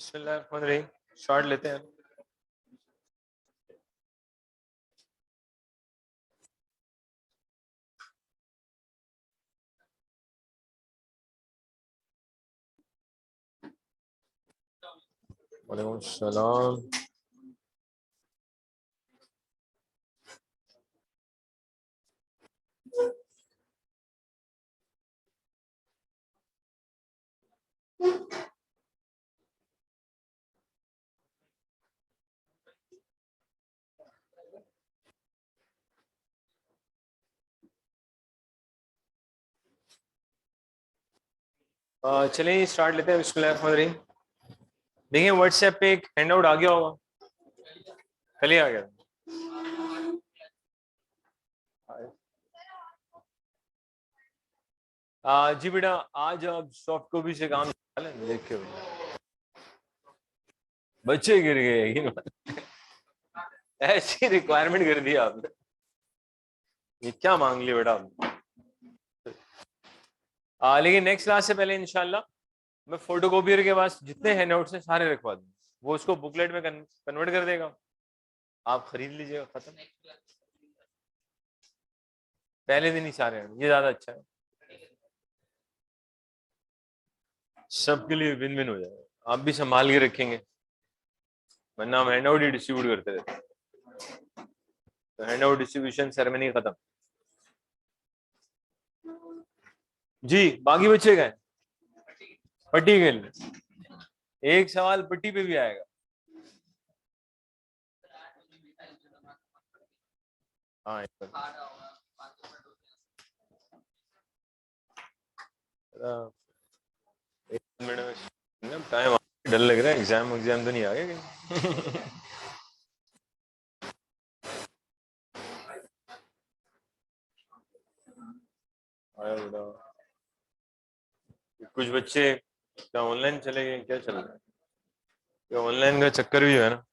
बिस्मिल्लाहिर्रहमानिर्रहीम। शॉर्ट लेते हैं। वालेकुम सलाम। चलिए स्टार्ट लेते हैं। बिस्मिल्लाहिर्रहमानिर्रहीम। देखिए व्हाट्सएप पे एक हैंड आउट आ गया होगा, कल ही आ गया। जी बेटा, आज आप सॉफ्ट कॉपी से काम निकालें। देख के बच्चे गिर गए, यकीन ऐसी रिक्वायरमेंट कर दी आपने। ये क्या मांग लिया बेटा आपने? लेकिन नेक्स्ट क्लास से पहले इंशाल्लाह मैं फोटोकॉपियर के पास जितने हैंड आउट्स हैं सारे रखवा दूंगा। वो उसको बुकलेट में कन्वर्ट कर देगा, आप खरीद लीजिएगा, खत्म। पहले दिन ही सारे हैं, ये ज्यादा अच्छा है, सबके लिए विन विन हो जाएगा। आप भी संभाल के रखेंगे, वरना हम हैंड आउट ही डिस्ट्रीब्यूट करते रहते हैं, तो हैंड आउट डिस्ट्रीब्यूशन सेरेमनी खत्म। जी बाकी बच्चे गए पट्टी के लिए। एक सवाल पट्टी पे भी आएगा। हाँ एक मिनट में टाइम डर लग रहा है, एग्जाम तो नहीं आ गया कहीं? आया बेटा, कुछ बच्चे क्या ऑनलाइन चले गए, क्या चल रहा है? ऑनलाइन का चक्कर भी है ना।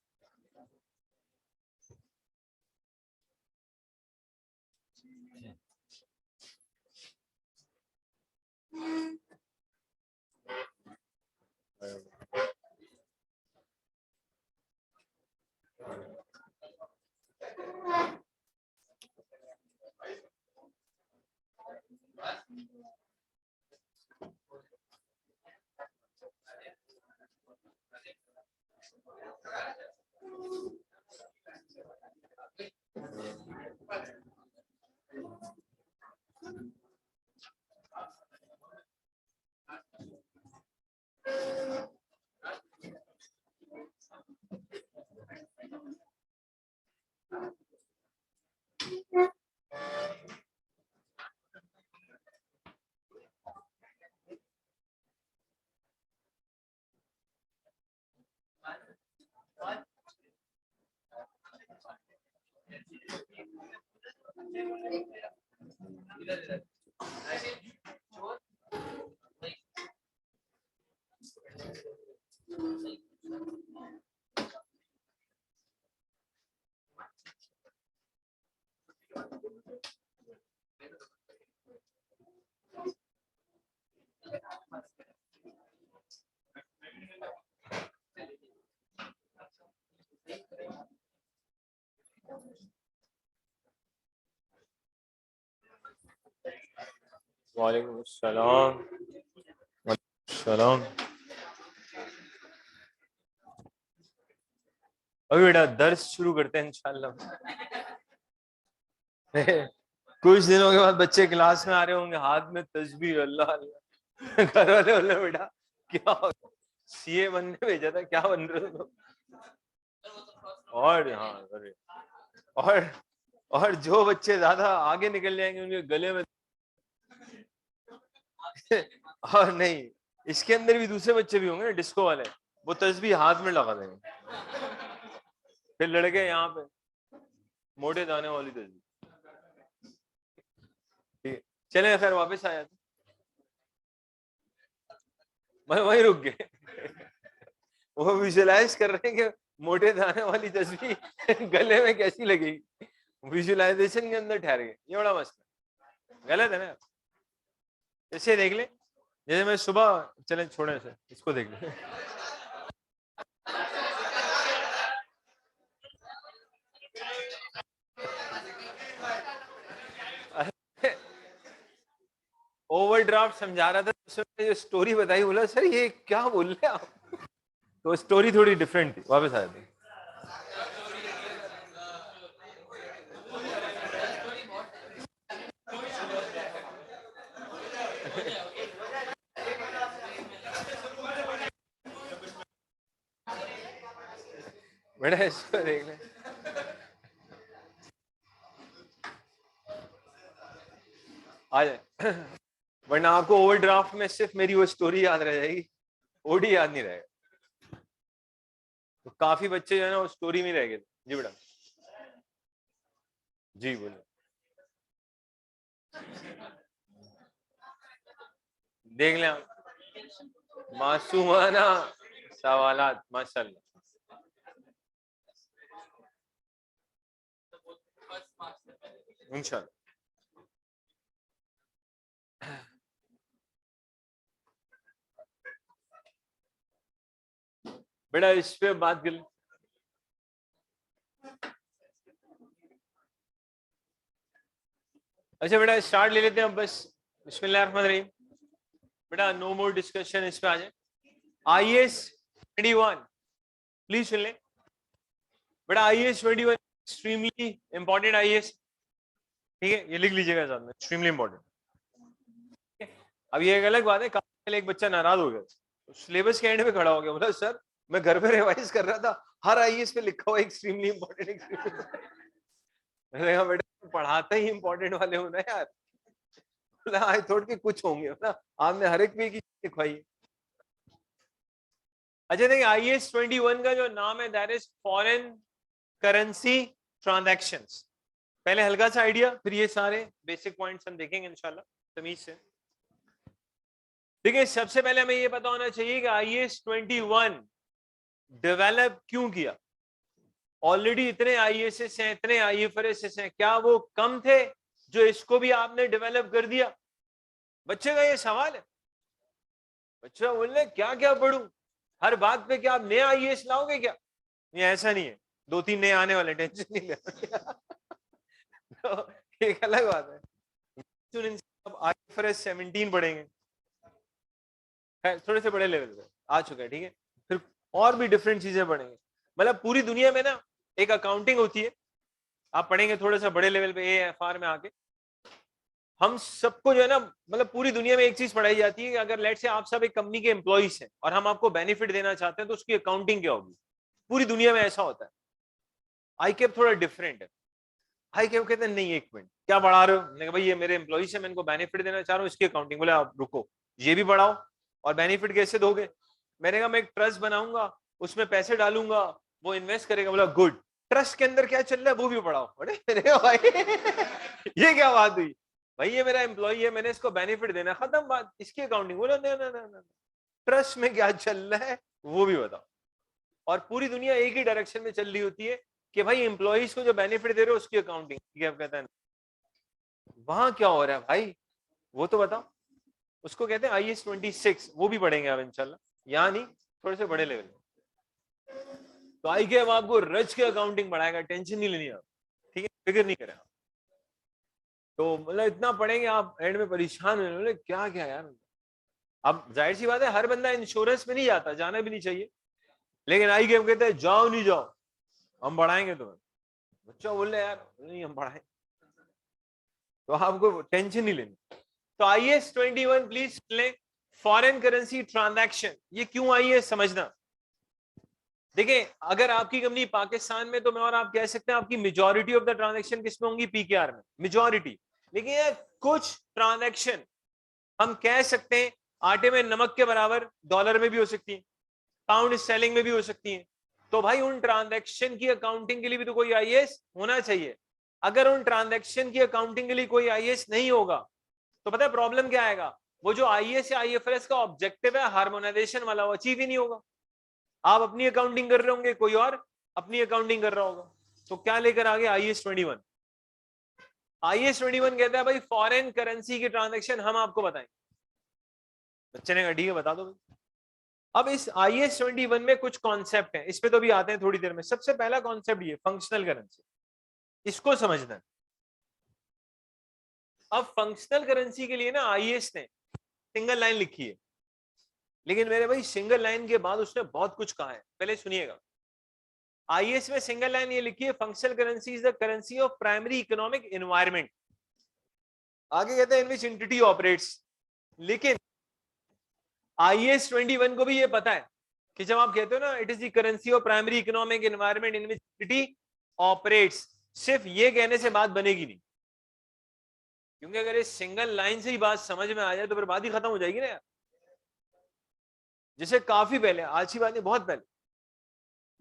वालेकुम सलाम। सलाम। अभी बेटा दर्स शुरू करते हैं इंशाल्लाह। कुछ दिनों के बाद बच्चे क्लास में आ रहे होंगे, हाथ में तस्बीह, अल्लाह अल्लाह। घर वाले बोले बेटा क्या सीए बनने भेजा था, क्या बन रहे हो? और हाँ अरे, और और जो बच्चे ज्यादा आगे निकल जाएंगे उनके गले में और नहीं, इसके अंदर भी दूसरे बच्चे भी होंगे ना डिस्को वाले, वो तस्बीह हाथ में लगा देंगे, फिर लड़के यहाँ पे मोटे दाने वाली तस्बीह। ठीक है, चले खैर वापस आया था, मैं वहीं रुक गए। वो विजुलाइज कर रहे हैं कि मोटे दाने वाली तस्बीह गले में कैसी लगेगी, विजुलाइजेशन के अंदर ठहर गए। ये बड़ा मसला गलत है ना। जैसे देख ले, जैसे मैं सुबह, चले छोड़े से इसको देख ले। ओवरड्राफ्ट समझा रहा था, उसने जो स्टोरी बताई, बोला सर ये क्या बोल रहे आप। तो स्टोरी थोड़ी डिफरेंट थी, वापस आए थे। बड़ा इसको देख ले, आ जाए। वरना आपको ओवरड्राफ्ट में सिर्फ मेरी वो स्टोरी याद रह जाएगी, ओडी याद नहीं रहेगा। तो काफी बच्चे जो है ना वो स्टोरी में रह गए। जी बेटा, जी बोलिए। देख लें आप, मासूमाना सवालात, माशाल्लाह। इंशाल्लाह। बेटा इस पे बात कर ले। अच्छा बेटा स्टार्ट ले लेते हैं अब बस। बिस्मिल्लाहिर्रहमानिर्रहीम। बेटा नो मोर डिस्कशन, इस पे आ जाए। IAS 21 प्लीज सुन ले। बेटा IAS 21 एक्सट्रीमली इंपॉर्टेंट IAS, ठीक है, ये लिख लीजिएगा साथ में, एक्सट्रीमली इंपॉर्टेंट। अब ये एक अलग बात है, काफी एक बच्चा नाराज हो गया, सिलेबस के एंड में खड़ा हो गया, बोला सर मैं घर पे रिवाइज कर रहा था, हर IAS पे लिखा हुआ एक्सट्रीमली इंपॉर्टेंट। मैंने कहा बेटा पढ़ाते ही इंपॉर्टेंट वाले हो ना यार। बोला आई थॉट के कुछ होंगे ना, आपने हर एक पे की लिखवाई। अच्छा देखिए IAS 21 का जो नाम है that is foreign currency transactions. पहले हल्का सा आइडिया, फिर ये सारे बेसिक पॉइंट्स हम देखेंगे इंशाल्लाह तमीज से। देखिए सबसे पहले हमें ये पता होना चाहिए कि IAS 21 डेवलप क्यों किया। ऑलरेडी इतने IAS हैं, इतने IFRS हैं, क्या वो कम थे जो इसको भी आपने डेवलप कर दिया? बच्चे का ये सवाल है। बच्चा बोल रहे क्या क्या पढ़ूं, हर बात पे क्या आप नया IAS लाओगे क्या? ये ऐसा नहीं है, 2-3 नए आने वाले, टेंशन नहीं लेना। तो एक अलग बात है। अब IFRS 17 पढ़ेंगे, थोड़े से बड़े लेवल पे आ चुका है, ठीक है। फिर और भी डिफरेंट चीजें पढ़ेंगे। मतलब पूरी दुनिया में ना एक अकाउंटिंग होती है, आप पढ़ेंगे थोड़े से बड़े लेवल पे AFR में आके। हम सबको जो है ना, मतलब पूरी दुनिया में एक चीज पढ़ाई जाती है कि अगर लेट से आप सब एक कंपनी के एम्प्लॉइज हैं और हम आपको बेनिफिट देना चाहते हैं तो उसकी अकाउंटिंग क्या होगी। पूरी दुनिया में ऐसा होता है। ICAP थोड़ा डिफरेंट है। ICAP कहते हैं नहीं एक मिनट क्या बढ़ा रहे हो, मैंने कहा भाई ये मेरे एम्प्लॉइज है, मैं इनको बेनिफिट देना चाह रहा हूँ, इसकी अकाउंटिंग। बोले आप रुको, ये भी बढ़ाओ, और बेनिफिट कैसे दोगे? मैंने कहा मैं एक ट्रस्ट बनाऊंगा, उसमें पैसे डालूंगा, वो इन्वेस्ट करेगा। बोला गुड, ट्रस्ट के अंदर क्या चल रहा है वो भी बढ़ाओ। अरे भाई ये क्या बात हुई? भाई ये मेरा एम्प्लॉई है, मैंने इसको बेनिफिट देना, खत्म बात, इसकी अकाउंटिंग। बोला ना ना ना ना, ट्रस्ट में क्या चल रहा है वो भी बताओ। और पूरी दुनिया एक ही डायरेक्शन में चल रही होती है कि भाई एम्प्लॉइज को जो बेनिफिट दे रहे हो उसकी अकाउंटिंग। क्या कहता है वहां क्या हो रहा है भाई, वो तो बताओ। उसको कहते हैं IAS 26, वो भी पढ़ेंगे आप इंशाल्लाह, यहाँ नहीं, थोड़े से बड़े लेवल। तो ICAP आपको रच के अकाउंटिंग पढ़ाएगा, टेंशन नहीं लेनी आप, ठीक है, फिक्र नहीं करें आप। तो मतलब इतना पढ़ेंगे आप एंड में परेशान होने वाले, क्या क्या यार। अब जाहिर सी बात है हर बंदा इंश्योरेंस में नहीं जाता, जाना भी नहीं चाहिए, लेकिन ICAP कहते हैं जाओ नहीं जाओ हम बढ़ाएंगे तुम्हें। बच्चा बोल रहे यार नहीं हम बढ़ाए, तो आपको टेंशन नहीं लेनी। तो IAS 21 प्लीज ले, फॉरेन करेंसी ट्रांजैक्शन, ये क्यों आई है समझना। देखिए अगर आपकी कंपनी पाकिस्तान में, तो मैं और आप कह सकते हैं आपकी मेजॉरिटी ऑफ द ट्रांजैक्शन किसमें होंगी? PKR में, मेजॉरिटी। लेकिन यार कुछ ट्रांजैक्शन हम कह सकते हैं आटे में नमक के बराबर डॉलर में भी हो सकती है, पाउंड स्टेलिंग में भी हो सकती है। तो भाई उन ट्रांजैक्शन की अकाउंटिंग के लिए भी तो कोई IAS होना चाहिए। अगर उन ट्रांजैक्शन की अकाउंटिंग के लिए कोई IAS नहीं होगा तो पता है प्रॉब्लम क्या आएगा? वो जो IAS या IFRS का ऑब्जेक्टिव है हार्मोनाइजेशन वाला, वो अचीव ही नहीं होगा। आप अपनी अकाउंटिंग कर रहे होंगे, कोई और अपनी अकाउंटिंग कर रहा होगा। तो क्या लेकर आगे IAS 21? IAS 21 कहता है भाई फॉरेन करेंसी की ट्रांजैक्शन हम आपको बताएंगे। बच्चे ने कहा ठीक है बता दो। अब इस IAS 21 में कुछ कॉन्सेप्ट हैं, इस पे तो भी आते हैं थोड़ी देर में। सबसे पहला कॉन्सेप्ट ये फंक्शनल करेंसी। इसको समझना है। अब फंक्शनल करेंसी के लिए ना आईएएस ने सिंगल लाइन लिखी है, लेकिन मेरे भाई सिंगल लाइन के बाद उसने बहुत कुछ कहा है, पहले सुनिएगा। आईएएस में सिंगल लाइन ये लिखी है, functional currency is the currency of primary economic environment. आगे कहते हैं इन विच एंटिटी ऑपरेट्स। लेकिन आईएएस 21 को भी ये पता है कि जब आप कहते हो ना it is the currency of primary economic environment in which entity operates, सिर्फ ये कहने से बात बनेगी नहीं, क्योंकि अगर इस सिंगल लाइन से ही बात समझ में आ जाए तो फिर बात ही खत्म हो जाएगी ना यार। जैसे काफी पहले, आज की बात नहीं, बहुत पहले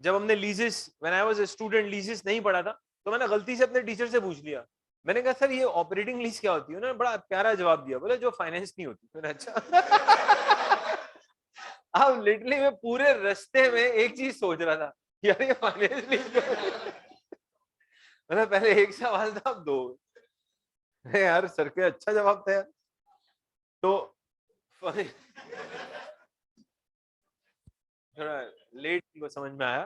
जब हमने लीजेस, when I was a student, लीजेस नहीं पढ़ा था, तो मैंने गलती से अपने टीचर से पूछ लिया। मैंने कहा सर ये ऑपरेटिंग लीज क्या होती है? उन्होंने बड़ा प्यारा जवाब दिया, बोले जो फाइनेंस नहीं होती। मैंने अच्छा। अब लिटरली मैं पूरे रास्ते में एक चीज सोच रहा था, यार ये फाइनेंस लीज क्या होती है? मतलब पहले एक सवाल था, अब दो। यार सर के अच्छा जवाब था यार। तो थोड़ा लेट को समझ में आया,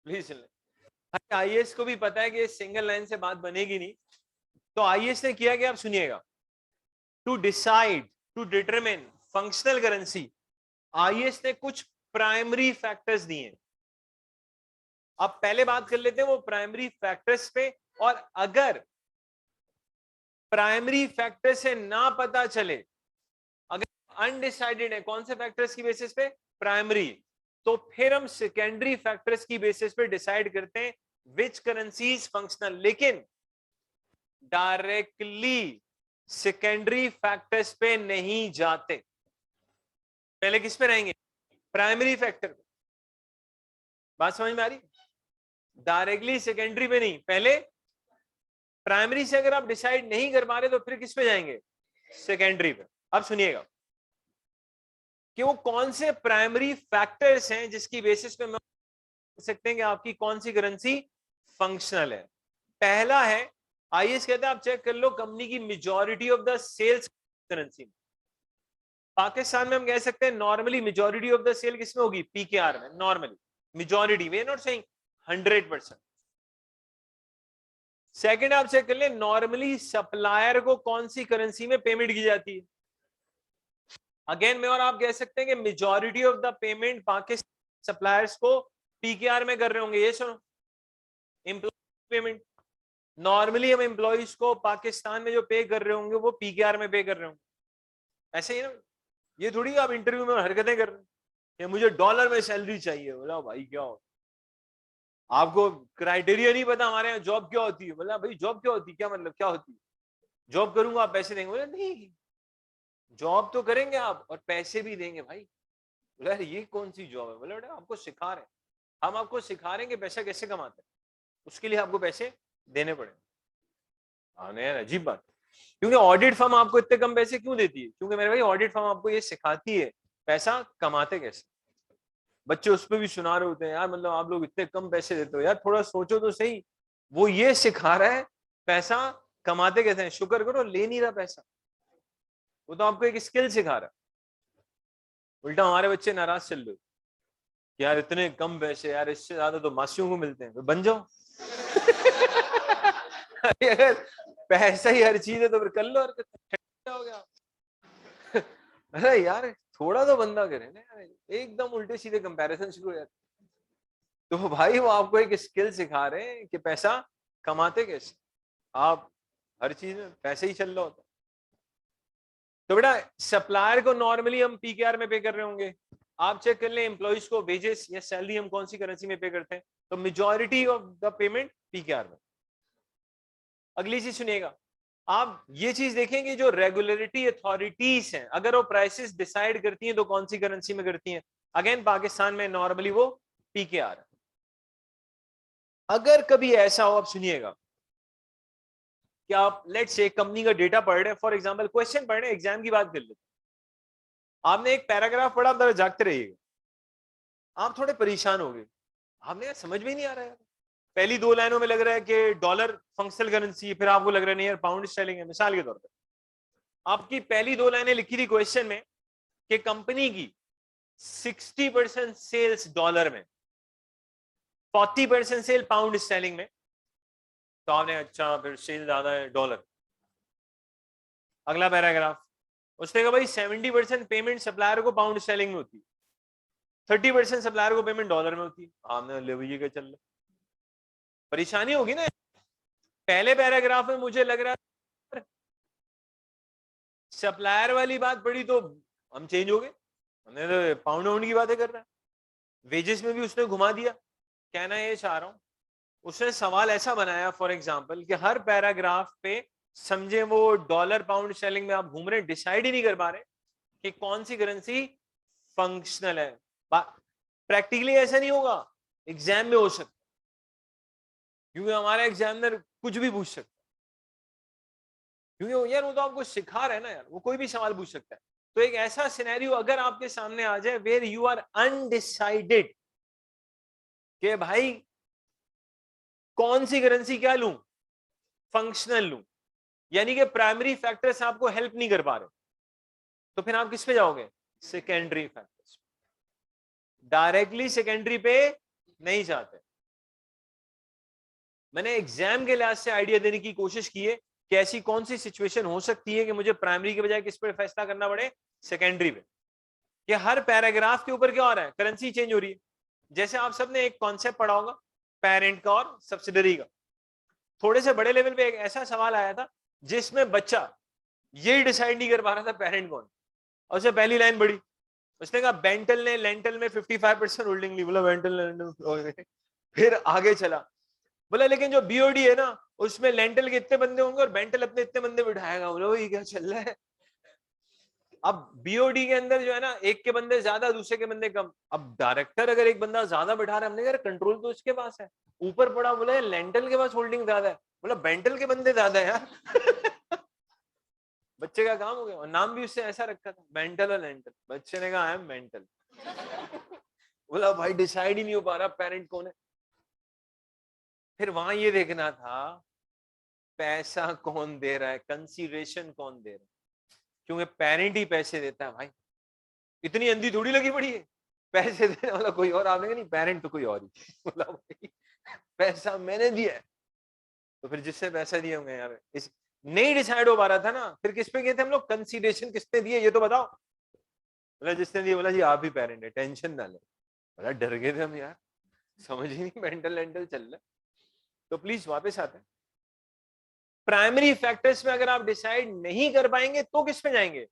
प्लीज सुन ले। आईएएस को भी पता है कि सिंगल लाइन से बात बनेगी नहीं, तो आईएएस ने किया कि आप सुनिएगा, to decide, to determine functional currency, IAS ने कुछ प्राइमरी फैक्टर्स दिए। अब पहले बात कर लेते हैं वो प्राइमरी फैक्टर्स पे, और अगर प्राइमरी फैक्टर से ना पता चले, अगर अनडिसाइडेड है कौन से फैक्टर्स की बेसिस पे, प्राइमरी, तो फिर हम सेकेंडरी फैक्टर्स की बेसिस पे डिसाइड करते हैं विच करेंसी इज फंक्शनल। लेकिन डायरेक्टली सेकेंडरी फैक्टर्स पे नहीं जाते, पहले किस पे रहेंगे? प्राइमरी फैक्टर पे। बात समझ में आ रही? डायरेक्टली सेकेंडरी पे नहीं, पहले प्राइमरी से अगर आप डिसाइड नहीं कर पा रहे तो फिर किस पे जाएंगे? सेकेंडरी पे। अब सुनिएगा कि वो कौन से प्राइमरी फैक्टर्स हैं जिसकी बेसिस पे हम सकते हैं कि आपकी कौन सी करेंसी फंक्शनल है। पहला है, आईएएस कहता है आप चेक कर लो कंपनी की majority of the sales currency. Pakistan में हम कह सकते हैं normally majority of the sale किसमें होगी? पीकेआर में। Normally majority, we are not saying 100%। Second आप चेक कर ले, नॉर्मली सप्लायर को कौन सी करेंसी में पेमेंट की जाती है? अगेन में और आप कह सकते हैं कि majority of the payment Pakistan suppliers को पीकेआर में कर रहे होंगे। ये सुनो, एम्प्लॉय पेमेंट नॉर्मली हम एम्प्लॉइज को पाकिस्तान में जो पे कर रहे होंगे वो पीकेआर में पे कर रहे होंगे। ऐसे ही ना, ये थोड़ी आप इंटरव्यू में हरकतें कर रहे हैं कि मुझे डॉलर में सैलरी चाहिए। बोला भाई क्या हो, आपको क्राइटेरिया नहीं पता हमारे यहाँ जॉब क्या होती है? बोला भाई जॉब क्या होती है, क्या मतलब क्या होती है? जॉब करूंगा आप पैसे देंगे? बोला नहीं, जॉब तो करेंगे आप और पैसे भी देंगे भाई। बोला ये कौन सी जॉब है? बोला आपको सिखा रहे हैं, हम आपको सिखा रहे हैं कि पैसा कैसे कमाते हैं, उसके लिए आपको पैसे देने पड़े। हाँ यार अजीब बात, क्योंकि ऑडिट फर्म आपको इतने कम पैसे क्यों देती है? क्योंकि मेरे भाई ऑडिट फर्म आपको ये सिखाती है पैसा कमाते कैसे। बच्चे उस पर भी सुना रहे होते हैं यार मतलब आप लोग इतने कम पैसे देते हो, यार थोड़ा सोचो तो सही। वो ये सिखा रहा है पैसा कमाते कैसे हैं। शुक्र करो ले नहीं रहा पैसा, वो तो आपको एक स्किल सिखा रहा है। उल्टा हमारे बच्चे नाराज चल रहे यार इतने कम पैसे, यार इससे ज्यादा तो मासियों को मिलते हैं, तो बन जाओ। अगर पैसा ही हर चीज है तो फिर कर लो, और क्या हो गया? अरे यार थोड़ा तो बंदा करे ना यार, एकदम उल्टे सीधे कंपैरिजन शुरू हो जाते। तो भाई वो आपको एक स्किल सिखा रहे हैं कि पैसा कमाते कैसे। आप हर चीज में पैसे ही चल रहा होता। तो बेटा सप्लायर को नॉर्मली हम पीकेआर में पे कर रहे होंगे। आप चेक कर लें एम्प्लॉइज को वेजेस या सैलरी हम कौन सी करेंसी में पे करते हैं, तो majority of the payment PKR में। अगली चीज सुनिएगा, आप ये चीज देखेंगे जो रेगुलेटरी अथॉरिटीज हैं अगर वो प्राइसेस डिसाइड करती हैं तो कौन सी करेंसी में करती हैं? अगेन पाकिस्तान में नॉर्मली वो पीकेआर। अगर कभी ऐसा हो, आप सुनिएगा कि आप लेट से कंपनी का डेटा पढ़ रहे हैं, फॉर एग्जांपल क्वेश्चन पढ़ रहे हैं, एग्जाम की बात कर लेते, आपने एक पैराग्राफ पढ़ा, आप जागते रहिएगा, आप थोड़े परेशान हो गए, आपने यार समझ में नहीं आ रहा है, पहली दो लाइनों में लग रहा है कि डॉलर फंक्शनल करेंसी है, फिर आपको लग रहा है नहीं यार पाउंड स्टर्लिंग है। मिसाल के तौर पर आपकी पहली दो लाइनें लिखी थी क्वेश्चन में कि कंपनी की 60% सेल्स डॉलर में, 40% सेल पाउंड स्टर्लिंग में, तो आपने अच्छा फिर सेल ज्यादा है डॉलर। अगला पैराग्राफ, उसने कहा भाई 70% पेमेंट सप्लायर को पाउंड स्टर्लिंग में होती है, 30% सप्लायर को पेमेंट डॉलर में होती है। आपने ले भैया क्या चल रहा, परेशानी होगी ना। पहले पैराग्राफ में मुझे लग रहा सप्लायर वाली बात पड़ी तो हम चेंज हो गए, हमने तो पाउंड वाउंड की बातें कर रहा है। वेजेस में भी उसने घुमा दिया। कहना ये चाह रहा हूं, उसने सवाल ऐसा बनाया फॉर एग्जांपल कि हर पैराग्राफ पे समझे वो डॉलर पाउंड स्टर्लिंग में आप घूम रहे, डिसाइड ही नहीं कर पा रहे कि कौन सी करेंसी फंक्शनल है। प्रैक्टिकली ऐसा नहीं होगा, एग्जाम में हो सकता, क्योंकि हमारा एग्जामिनर कुछ भी पूछ सकता है, क्योंकि यार वो तो आपको सिखा रहे हैं ना यार, वो कोई भी सवाल पूछ सकता है। तो एक ऐसा सिनेरियो अगर आपके सामने आ जाए वेयर यू आर अनडिसाइडेड कि भाई कौन सी करेंसी क्या लूं, फंक्शनल लूं, यानी कि प्राइमरी फैक्टर्स आपको हेल्प नहीं कर पा रहे, तो फिर आप किस पे जाओगे, सेकेंडरी फैक्टर्स। डायरेक्टली सेकेंडरी पे नहीं जाते। मैंने एग्जाम के लिहाज से आइडिया देने की कोशिश की है कि ऐसी कौन सी सिचुएशन हो सकती है कि मुझे प्राइमरी के बजाय किस पे फैसला करना पड़े, सेकेंडरी पे। कि हर पैराग्राफ के ऊपर क्या हो रहा है, करेंसी चेंज हो रही है। जैसे आप सबने एक कॉन्सेप्ट पढ़ा होगा पेरेंट का और सब्सिडरी का। थोड़े से बड़े लेवल पे एक ऐसा सवाल आया था जिसमें बच्चा यही डिसाइड नहीं कर पा रहा था पेरेंट कौन, और उसे पहली लाइन पढ़ी, उसने कहा बेंटल ने लेंटल में 55% होल्डिंग ली। बोला बेंटल ने, फिर आगे चला, बोला लेकिन जो बीओडी है ना उसमें लेंटल के इतने बंदे होंगे और बेंटल अपने इतने बंदे बिठाएगा। बोला ये क्या चल रहा है। अब बीओडी के अंदर जो है ना एक के बंदे ज्यादा दूसरे के बंदे कम। अब डायरेक्टर अगर एक बंदा ज्यादा बैठा रहा है, हमने कहा कंट्रोल तो उसके पास है, ऊपर पड़ा बोला लेंटल के पास होल्डिंग ज्यादा है, बोला बेंटल के बंदे ज्यादा है यार। बच्चे का काम हो गया, और नाम भी उससे ऐसा रखा था बेंटल और लेंटल। बच्चे ने कहा आई एम बेंटल। बोला भाई डिसाइड ही नहीं हो पा रहा पेरेंट कौन है। फिर वहां ये देखना था पैसा कौन दे रहा है, कंसीडरेशन कौन दे रहा है, क्योंकि पेरेंट ही पैसे देता है भाई, इतनी अंधी थोड़ी लगी पड़ी है पैसे देने वाला कोई और। आपने कहा नहीं पेरेंट तो कोई और ही। बोला भाई पैसा मैंने दिया है, तो फिर जिससे पैसा दिए होंगे यार इस नहीं डिसाइड हो पा रहा था ना, फिर किस पे गए थे हम लोग, कंसीडरेशन किसने दिए ये तो बताओ। बोला जिसने दिए, बोला जी आप ही पेरेंट है टेंशन ना ले। बोला डर गए थे हम यार, समझ ही नहीं मेंटल लेंटल चल रहा है। तो प्लीज वापस आते हैं, प्राइमरी फैक्टर्स में अगर आप डिसाइड नहीं कर पाएंगे तो किस पे जाएंगे।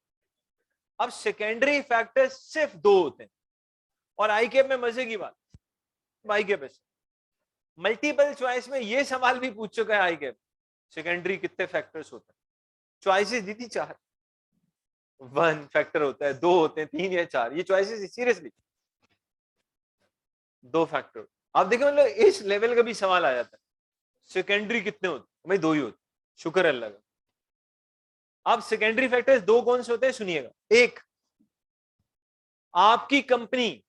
अब सेकेंडरी फैक्टर्स सिर्फ दो होते हैं, और आईकेप में मजे की बात, आईकेप मल्टीपल चॉइस में ये सवाल भी पूछ चुका है आईकेप, सेकेंडरी कितने फैक्टर्स होते हैं। चॉइसेस दी थी 4, 1 फैक्टर होता है, 2 होते हैं, 3 या 4, ये चॉइसेस सीरियसली 2 फैक्टर। आप देखिए मतलब इस लेवल का भी सवाल आ जाता है, सेकेंडरी कितने होते, भाई 2 ही होते, शुक्र अल्लाह का। अब सेकेंडरी फैक्टर्स 2 कौन से होते हैं सुनिएगा। एक, आपकी कंपनी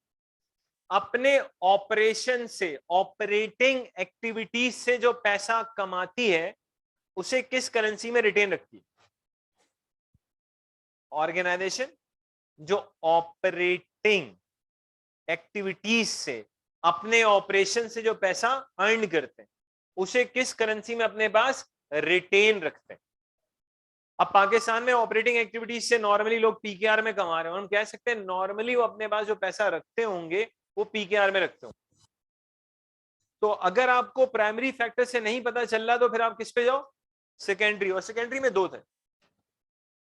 अपने ऑपरेशन से, ऑपरेटिंग एक्टिविटीज से जो पैसा कमाती है उसे किस करेंसी में रिटेन रखती है। ऑर्गेनाइजेशन जो ऑपरेटिंग एक्टिविटीज से, अपने ऑपरेशन से जो पैसा अर्न करते हैं उसे किस करेंसी में अपने पास रिटेन रखते हैं। अब पाकिस्तान में ऑपरेटिंग एक्टिविटीज से नॉर्मली लोग पीकेआर में कमा रहे हैं, हम कह सकते हैं नॉर्मली वो अपने पास जो पैसा रखते होंगे वो पीकेआर में रखते होंगे। तो अगर आपको प्राइमरी फैक्टर से नहीं पता चल रहा तो फिर आप किस पे जाओ, सेकेंडरी। और सेकेंडरी में 2 थे,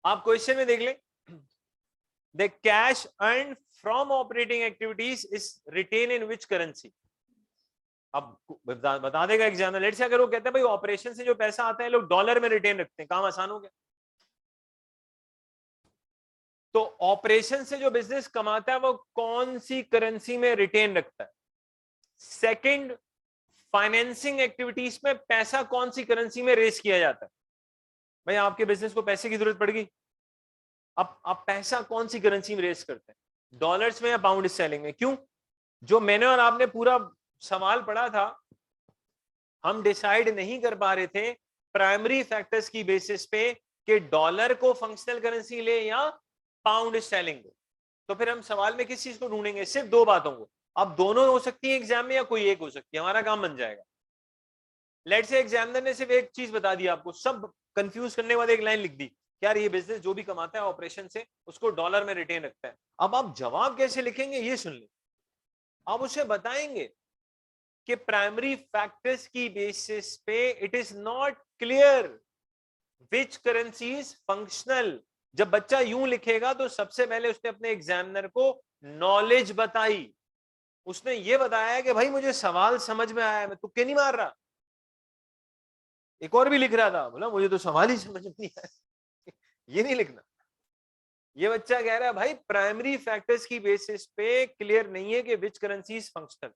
आप क्वेश्चन में देख लें, the cash earn from operating activities is retain in which currency. अब बता देगा एग्जामिनर, लेट्स से अगर वो कहते हैं भाई ऑपरेशन से जो पैसा आता है लोग डॉलर में रिटेन रखते हैं, काम आसान हो गया। तो ऑपरेशन से जो बिजनेस कमाता है वो कौन सी करेंसी में रिटेन रखता है। सेकंड, फाइनेंसिंग एक्टिविटीज में पैसा कौन सी करेंसी में रेस किया जाता है। भाई आपके बिजनेस को पैसे की जरूरत पड़ गई, अब आप पैसा कौन सी करेंसी में रेस करते हैं, डॉलर्स में या पाउंड स्टर्लिंग में। क्यों, जो मैंने और आपने पूरा सवाल पढ़ा था, हम डिसाइड नहीं कर पा रहे थे प्राइमरी फैक्टर्स की बेसिस पे कि डॉलर को फंक्शनल करेंसी ले या पाउंड स्टर्लिंग को। तो फिर हम सवाल में किस चीज को ढूंढेंगे, सिर्फ 2 बातों को। अब दोनों हो सकती है एग्जाम में या कोई एक हो सकती है, हमारा काम बन जाएगा। लेट से एग्जामिनर ने सिर्फ एक चीज बता दी आपको, सब कंफ्यूज करने के बाद एक लाइन लिख दी, यार ये बिजनेस जो भी कमाता है ऑपरेशन से उसको डॉलर में रिटेन रखता है। अब आप जवाब कैसे लिखेंगे ये सुन ले। आप उसे बताएंगे कि प्राइमरी फैक्टर्स की बेसिस पे it is not clear which currency is functional. जब बच्चा यूं लिखेगा तो सबसे पहले उसने अपने एग्जामिनर को नॉलेज बताई, उसने ये बताया कि भाई मुझे सवाल समझ में आया, मैं तुक्के नहीं मार रहा। एक और भी लिख रहा था, बोला मुझे तो सवाल ही समझ में नहीं आया। ये नहीं लिखना। ये बच्चा कह रहा है भाई प्राइमरी फैक्टर्स की बेसिस पे क्लियर नहीं है कि which currency is functional,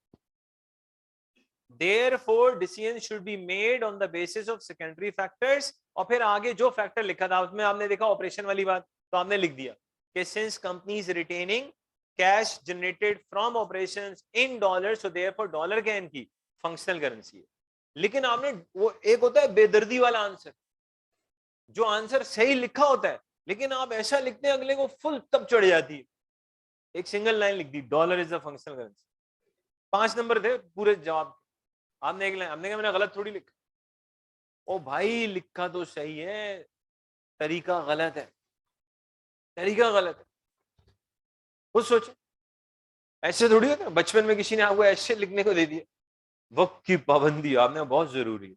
Therefore, decision should be made on the basis of secondary factors। और फिर आगे जो फैक्टर लिखा था उसमें आपने देखा ऑपरेशन वाली बात, तो आपने लिख दिया कि since company is retaining cash generated from operations in dollars, so therefore dollar क्या इनकी फंक्शनल करेंसी है। लेकिन आपने वो एक होता है बेदर्दी वाला आंसर, जो आंसर सही लिखा होता है लेकिन आप ऐसा लिखते हैं अगले को फुल तब चढ़ जाती है। एक सिंगल लाइन लिख दी, dollar is the functional currency. 5 number थे पूरे जवाब। आपने एक लाइन, आपने कहा मैंने गलत थोड़ी लिखा। ओ भाई लिखा तो सही है, तरीका गलत है, तरीका गलत है। खुद सोचो, ऐसे थोड़ी होता है। बचपन में किसी ने आपको ऐसे लिखने को दे दिया, वक्त की पाबंदी आपने बहुत जरूरी है।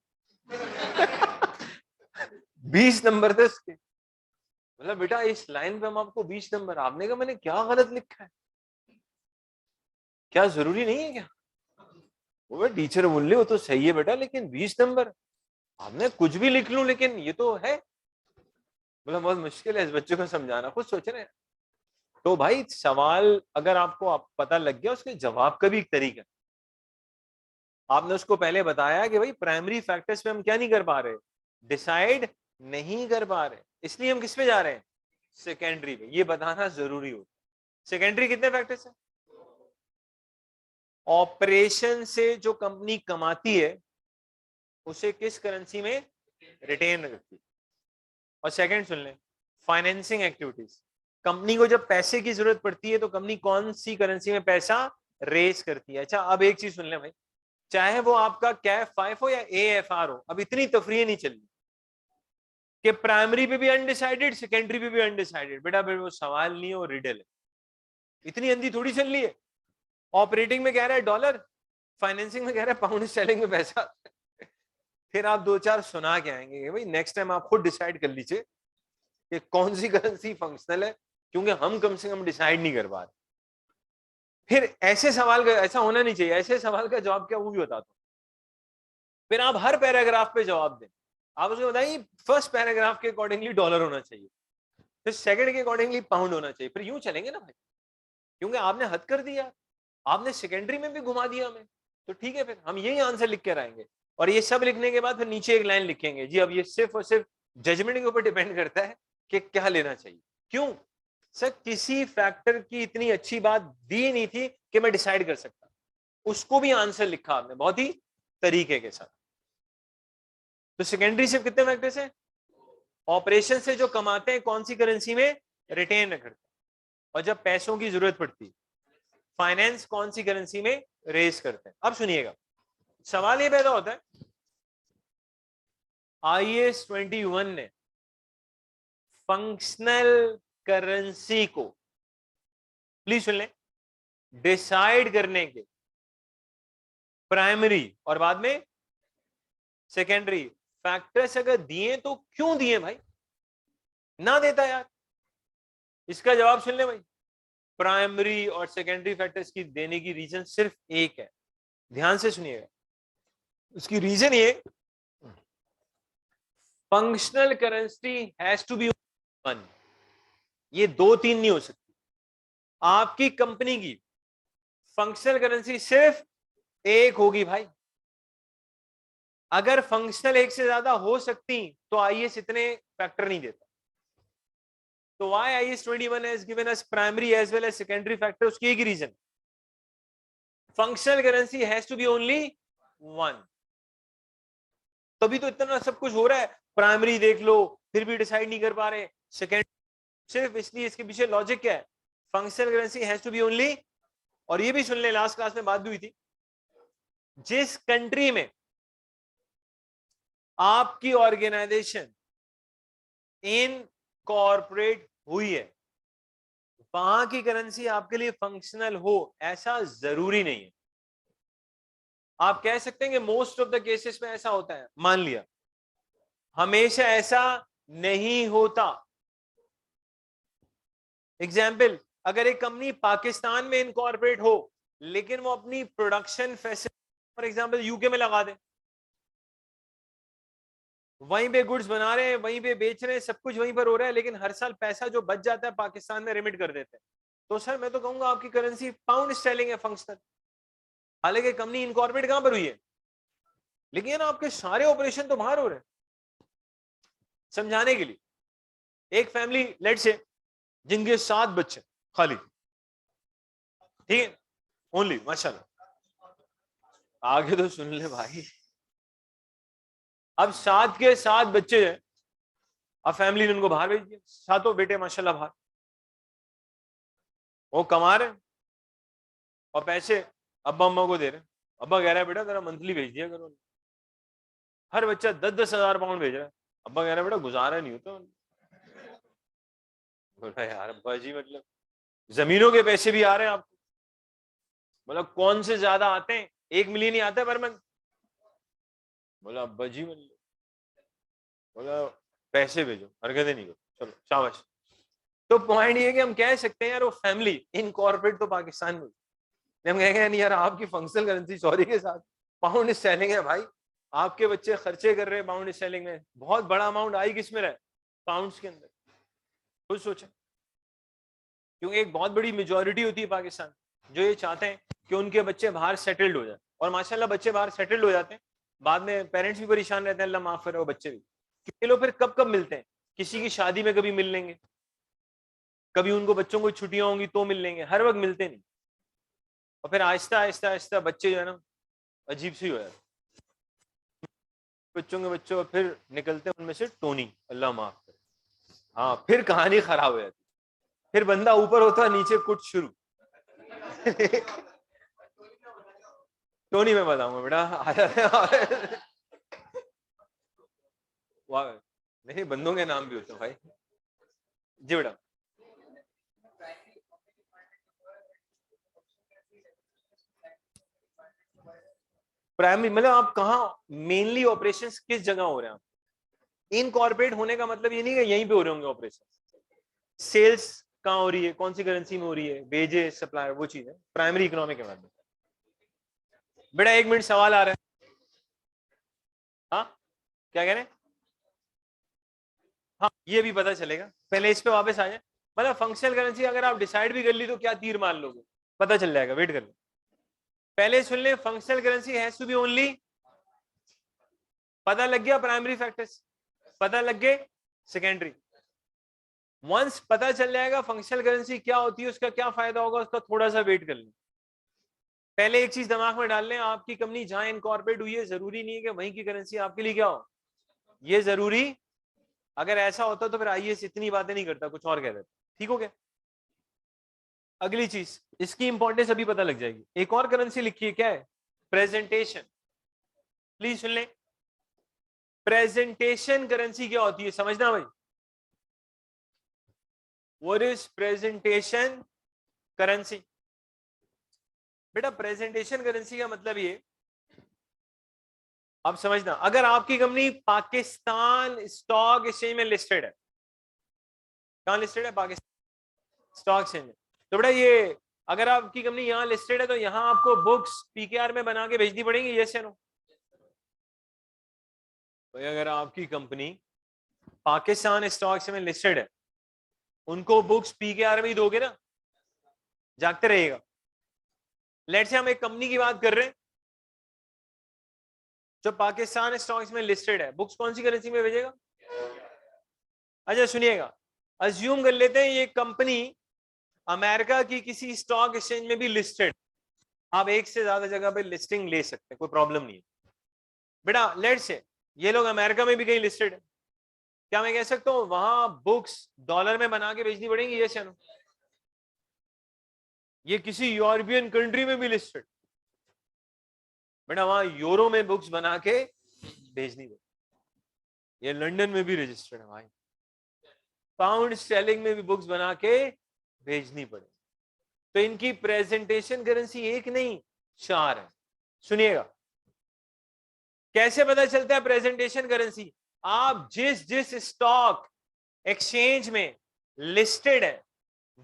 20 नंबर थे उसके, मतलब बेटा इस लाइन पे हम आपको 20 नंबर। आपने कहा मैंने क्या गलत लिखा है, क्या जरूरी नहीं है क्या? वो टीचर बोल रहे हो तो सही है बेटा लेकिन 20 नंबर, आपने कुछ भी लिख लूं लेकिन ये तो है। मतलब बहुत मुश्किल है इस बच्चे को समझाना, खुद सोच रहे हैं। तो भाई सवाल अगर आपको आप पता लग गया, उसके जवाब का भी एक तरीका। आपने उसको पहले बताया कि भाई प्राइमरी फैक्टर्स पे हम क्या नहीं कर पा रहे, डिसाइड नहीं कर पा रहे, इसलिए हम किस पे जा रहे हैं, सेकेंडरी पे। ये बताना जरूरी होता है। सेकेंडरी कितने फैक्टर्स है? ऑपरेशन से जो कंपनी कमाती है उसे किस करेंसी में रिटेन रखती है। और सेकंड सुन लें, फाइनेंसिंग एक्टिविटीज, कंपनी को जब पैसे की जरूरत पड़ती है तो कंपनी कौन सी करेंसी में पैसा रेस करती है। अच्छा अब एक चीज सुन लें भाई, चाहे वो आपका कैफ 5 हो या AFR हो, अब इतनी तफरीह नहीं चल रही कि प्राइमरी पे भी अनडिसाइडेड सेकेंडरी पे भी अनडिसाइडेड। बेटा वो सवाल नहीं है, वो रिडल है। इतनी अंधी थोड़ी चल रही है। ऑपरेटिंग में कह रहा है डॉलर, फाइनेंसिंग में कह रहा है पाउंड स्टर्लिंग में पैसा। फिर आप 2-4 सुना के आएंगे भाई, नेक्स्ट टाइम आप खुद डिसाइड कर लीजिए कि कौन सी करेंसी फंक्शनल है, क्योंकि हम कम से कम डिसाइड नहीं कर पा रहे। फिर ऐसे सवाल का ऐसा होना नहीं चाहिए, ऐसे सवाल का जवाब क्या वो भी बता दो। फिर आप हर पैराग्राफ पे जवाब दें। आप उसको बताइए फर्स्ट पैराग्राफ के अकॉर्डिंगली डॉलर होना चाहिए, फिर सेकंड के अकॉर्डिंगली पाउंड होना चाहिए, फिर यूं चलेंगे ना भाई। क्योंकि आपने हद कर दिया, आपने सेकेंडरी में भी घुमा दिया हमें, तो ठीक है फिर हम यही आंसर लिख कर आएंगे। और ये सब लिखने के बाद फिर नीचे एक लाइन लिखेंगे जी अब ये सिर्फ और सिर्फ जजमेंट के ऊपर डिपेंड करता है कि क्या लेना चाहिए। क्यों सर, किसी फैक्टर की इतनी अच्छी बात दी नहीं थी कि मैं डिसाइड कर सकता, उसको भी आंसर लिखा आपने बहुत ही तरीके के साथ। तो सेकेंडरी सिर्फ कितने फैक्टर्स हैं? ऑपरेशन से जो कमाते हैं कौन सी करेंसी में रिटेन रखते हैं, और जब पैसों की जरूरत पड़ती फाइनेंस कौन सी करेंसी में रेज करते हैं। अब सुनिएगा, सवाल ये पैदा होता है, IAS 21 ने फंक्शनल करेंसी को, प्लीज सुन लें, डिसाइड करने के प्राइमरी और बाद में सेकेंडरी फैक्टर्स अगर दिए तो क्यों दिए भाई, ना देता यार। इसका जवाब सुन ले भाई, प्राइमरी और सेकेंडरी फैक्टर्स की देने की रीजन सिर्फ एक है, ध्यान से सुनिएगा। उसकी रीजन ये, functional currency has to be one. ये 2-3 नहीं हो सकती। आपकी कंपनी की फंक्शनल करेंसी सिर्फ एक होगी भाई। अगर फंक्शनल एक से ज्यादा हो सकती तो IAS इतने फैक्टर नहीं देता। तो why IAS 21 has given us primary as well as secondary factor, उसकी एक ही reason, functional currency has to be only one. तभी तो इतना सब कुछ हो रहा है, प्राइमरी देख लो फिर भी डिसाइड नहीं कर पा रहे, सेकेंड सिर्फ इसलिए, इसके पीछे लॉजिक क्या है, functional currency has to be only. और ये भी सुन ले, लास्ट क्लास में बात भी हुई थी, जिस कंट्री में आपकी ऑर्गेनाइजेशन इनकॉर्पोरेट हुई है, वहां की करेंसी आपके लिए फंक्शनल हो ऐसा जरूरी नहीं है। आप कह सकते हैं कि मोस्ट ऑफ द केसेस में ऐसा होता है, मान लिया, हमेशा ऐसा नहीं होता। एग्जाम्पल, अगर एक कंपनी पाकिस्तान में इनकॉर्पोरेट हो लेकिन वो अपनी production facility for example UK में लगा दे, वहीं पे गुड्स बना रहे हैं, वहीं पे बेच रहे हैं, सब कुछ वहीं पर हो रहा है, लेकिन हर साल पैसा जो बच जाता है पाकिस्तान में रिमिट कर देते हैं, तो सर मैं तो कहूंगा आपकी करेंसी पाउंड स्टर्लिंग है, फंक्शनल। हालांकि कंपनी इनकॉर्पोरेट कहां पर हुई है, लेकिन आपके सारे ऑपरेशन तो बाहर हो रहे हैं। समझाने के लिए, एक फैमिली लेट से जिनके 7 बच्चे खाली, ठीक है, ओनली, माशाल्लाह, आगे तो सुन ले भाई। अब 7 के 7 बच्चे हैं, अब फैमिली ने उनको बाहर भेज दिया, सातों बेटे माशाल्लाह बाहर, वो कमा रहे और पैसे अब्बा अम्मा को दे रहे। अब्बा कह रहा है बेटा तेरा मंथली भेज दिया करो, हर बच्चा 10-10 हजार पाउंड भेज रहा है। अब्बा कह रहा है बेटा गुजारा नहीं होता। बोला यार अब्बा जी, मतलब जमीनों के पैसे भी आ रहे हैं आपको, मतलब कौन से ज्यादा आते हैं, 1 मिलियन ही आता है पर मंथ। बोला अब्बा जी, मतलब बोला पैसे भेजो, हरकतें नहीं करो, चलो शाबाश। तो पॉइंट ये कि हम कह सकते हैं यार वो फैमिली इनकॉर्पोरेट तो पाकिस्तान में, हम कहेंगे नहीं यार आपकी फंक्शनल करेंसी सॉरी के साथ पाउंड स्टर्लिंग है भाई, आपके बच्चे खर्चे कर रहे हैं पाउंड स्टर्लिंग में, बहुत बड़ा अमाउंट आई किस में रहा है, पाउंड्स के अंदर। खुद सोचें, क्योंकि एक बहुत बड़ी मेजोरिटी होती है पाकिस्तान जो ये चाहते हैं कि उनके बच्चे बाहर सेटल्ड हो जाए, और माशाल्लाह बच्चे बाहर सेटल्ड हो जाते हैं, बाद में पेरेंट्स भी परेशान रहते हैं, अल्लाह माफ करे, वो बच्चे भी, ये लोग फिर कब कब मिलते हैं, किसी की शादी में कभी मिल लेंगे, कभी उनको बच्चों को छुट्टियां होंगी तो मिल लेंगे, हर वक्त मिलते नहीं, और फिर आहिस्ता आहिस्ता आहिस्ता बच्चे जो है ना अजीब सी हो जाते, बच्चों के बच्चों फिर निकलते हैं उनमें से टोनी, अल्लाह माफ करे। हाँ, फिर कहानी खराब हो जाती, फिर बंदा ऊपर होता है नीचे कुछ शुरू। टोनी मैं बताऊंगा बेटा, आ जाते हैं। वाह, नहीं बंदों के नाम भी होते हैं भाई। जी बेटा, प्राइमरी मतलब आप कहाँ मेनली ऑपरेशंस किस जगह हो रहे हैं, इनकॉर्पोरेट होने का मतलब ये नहीं कि यहीं पे हो रहे होंगे ऑपरेशन, सेल्स कहाँ हो रही है, कौन सी करेंसी में हो रही है, भेजे सप्लायर, वो चीज है प्राइमरी इकोनॉमिक के बारे में। बेटा 1 मिनट, सवाल आ रहा है। हाँ, क्या कह रहे हैं? हाँ, ये भी पता चलेगा, पहले इस पे वापस आ जाए। मतलब फंक्शनल करेंसी अगर आप डिसाइड भी कर ली तो क्या तीर मार लोगे, पता चल जाएगा, वेट कर लो। पहले सुन ले, functional currency has to be only, पता लग गया प्राइमरी फैक्टर्स, पता लग गए सेकेंडरी। वंस पता चल जाएगा फंक्शनल करेंसी क्या होती है, उसका क्या फायदा होगा, उसका थोड़ा सा वेट कर लें। पहले एक चीज दिमाग में डाल लें, आपकी कंपनी जहां इनकॉर्पोरेट हुई है जरूरी नहीं है कि वहीं की करेंसी आपके लिए क्या हो, ये जरूरी, अगर ऐसा होता तो फिर आईएएस इतनी बातें नहीं करता, कुछ और कह देता। ठीक हो गया? अगली चीज, इसकी इंपॉर्टेंस अभी पता लग जाएगी, एक और करेंसी लिखी है, क्या है? प्रेजेंटेशन। प्लीज सुन लें, प्रेजेंटेशन करेंसी क्या होती है, समझना भाई। What is presentation currency? बेटा प्रेजेंटेशन करेंसी का मतलब ये, अब समझना, अगर आपकी कंपनी पाकिस्तान स्टॉक एक्सचेंज में लिस्टेड है, कहां लिस्टेड है? पाकिस्तान स्टॉक एक्सचेंज में। तो बेटा ये, अगर आपकी कंपनी यहां लिस्टेड है तो यहां आपको बुक्स पीकेआर में बना के भेजनी पड़ेंगी, यस या नो? तो अगर आपकी कंपनी पाकिस्तान स्टॉक एक्सचेंज में लिस्टेड है, उनको बुक्स पीकेआर में ही दोगे ना, जागते रहिएगा। लेट्स से हम एक कंपनी की बात कर रहे हैं जो पाकिस्तान स्टॉक्स में लिस्टेड है, बुक्स कौन सी करेंसी में भेजेगा? अच्छा सुनिएगा, अज्यूम कर लेते हैं ये कंपनी अमेरिका की किसी स्टॉक एक्सचेंज में भी लिस्टेड, आप एक से ज्यादा जगह पे लिस्टिंग ले सकते हैं, कोई प्रॉब्लम नहीं है। बेटा लेट्स से ये लोग अमेरिका में भी कहीं लिस्टेड है, क्या मैं कह सकता हूं वहां बुक्स डॉलर में बना के भेजनी पड़ेंगी, यस या नो? ये किसी यूरोपियन कंट्री में भी लिस्टेड, बेटा वहां यूरो में बुक्स बना के भेजनी पड़ेगी। ये लंदन में भी रजिस्टर्ड है भाई, पाउंड स्टेलिंग में भी बुक्स बना के भेजनी पड़े। तो इनकी प्रेजेंटेशन करेंसी एक नहीं 4 है। सुनिएगा कैसे पता चलता है प्रेजेंटेशन करेंसी। आप जिस स्टॉक एक्सचेंज में लिस्टेड है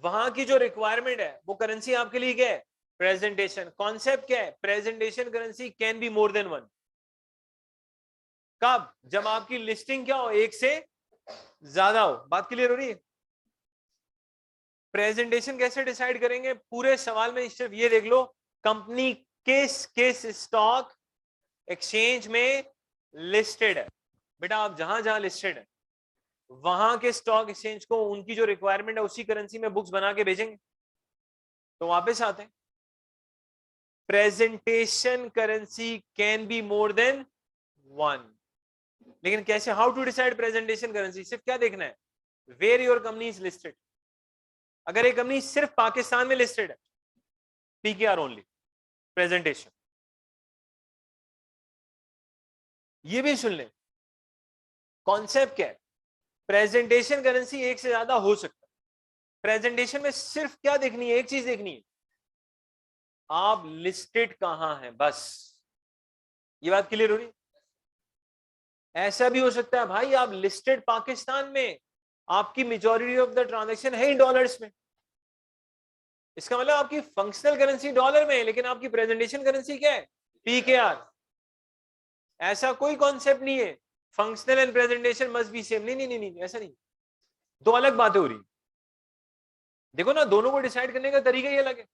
वहां की जो रिक्वायरमेंट है वो करेंसी आपके लिए क्या है, प्रेजेंटेशन। कॉन्सेप्ट क्या है, presentation currency can be more than 1। कब, जब आपकी लिस्टिंग क्या हो, एक से ज्यादा हो। बात क्लियर हो रही है। प्रेजेंटेशन कैसे डिसाइड करेंगे, पूरे सवाल में सिर्फ ये देख लो कंपनी किस स्टॉक एक्सचेंज में लिस्टेड है। बेटा आप जहां जहां लिस्टेड है वहां के स्टॉक एक्सचेंज को उनकी जो रिक्वायरमेंट है उसी करेंसी में बुक्स बना के भेजेंगे। तो वापस आते हैं, presentation currency can be more than 1। लेकिन कैसे, how to decide presentation currency, सिर्फ क्या देखना है, where your company is listed. अगर एक कंपनी सिर्फ पाकिस्तान में लिस्टेड है, पीकेआर ओनली प्रेजेंटेशन। ये भी सुन ले, कॉन्सेप्ट क्या है, प्रेजेंटेशन करेंसी एक से ज्यादा हो सकता है। प्रेजेंटेशन में सिर्फ क्या देखनी है, एक चीज देखनी है, आप लिस्टेड कहां हैं, बस। ये बात क्लियर हो रही है। ऐसा भी हो सकता है भाई आप लिस्टेड पाकिस्तान में, आपकी मेजॉरिटी ऑफ द ट्रांजैक्शन है ही डॉलर्स में, इसका मतलब आपकी फंक्शनल करेंसी डॉलर में है लेकिन आपकी प्रेजेंटेशन करेंसी क्या है, पीकेआर। ऐसा कोई कॉन्सेप्ट नहीं है functional and presentation must be same, नहीं नहीं नहीं नहीं, ऐसा नहीं, दो अलग बातें हो रही। देखो ना, दोनों को डिसाइड करने का तरीका ही अलग है।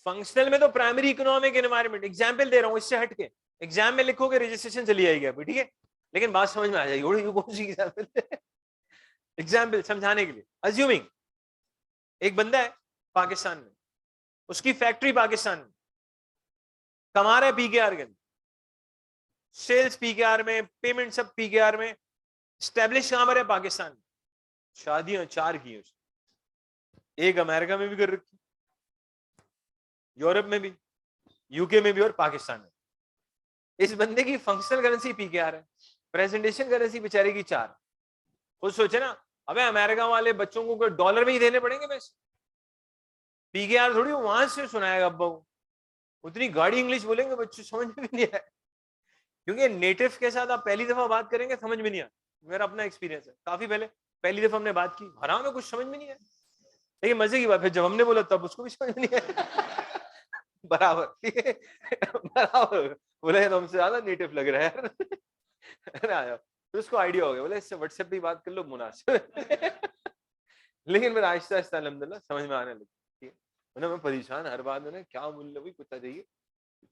फंक्शनल में तो प्राइमरी इकोनॉमिक एनवायरनमेंट, एग्जाम्पल दे रहा हूं इससे हटके, एग्जाम में लिखोगे रजिस्ट्रेशन चली आएगी अभी, ठीक है, लेकिन बात समझ में आ जाएगी। कौन सी एग्जाम्पल एग्जाम्पल समझाने के लिए, अज्यूमिंग एक बंदा है पाकिस्तान में, उसकी फैक्ट्री पाकिस्तान में, कमा रहा है पीकेआर के अंदर, सेल्स पीकेआर में, पेमेंट सब पीकेआर में, स्टैब्लिश कहां पर है, पाकिस्तान में। शादियां 4 की है उसने, एक अमेरिका में भी कर रखी, यूरोप में भी, यूके में भी और पाकिस्तान में। इस बंदे की फंक्शनल करेंसी पीकेआर है, प्रेजेंटेशन करेंसी बेचारे की 4। खुद सोचे ना, अबे अमेरिका वाले बच्चों को डॉलर में ही देने पड़ेंगे पैसे, पीकेआर थोड़ी वहां से सुनाएगा अब्बा को, उतनी गाड़ी इंग्लिश बोलेंगे बच्चे समझ में भी नहीं आए, क्योंकि नेटिव के साथ आप पहली दफा बात करेंगे समझ में नहीं आए। मेरा अपना एक्सपीरियंस है, काफी पहले पहली दफा हमने बात की, हराम है, कुछ समझ में नहीं आया, लेकिन मजे की बात है जब हमने बोला तब उसको भी समझ में नहीं आया बराबर, ठीक है बराबर, बोले तो हमसे ज्यादा नेटिव लग रहा है यार आया, फिर उसको आइडिया हो गया, बोले इससे व्हाट्सएप पे बात कर लो मुनासिब लेकिन मेरा आहिस्ता आहिस्ता अल्हम्दुलिल्लाह समझ में आने लगी, ठीक है। मैं परेशान हर बात में, क्या बोल रहे भाई, पता चाहिए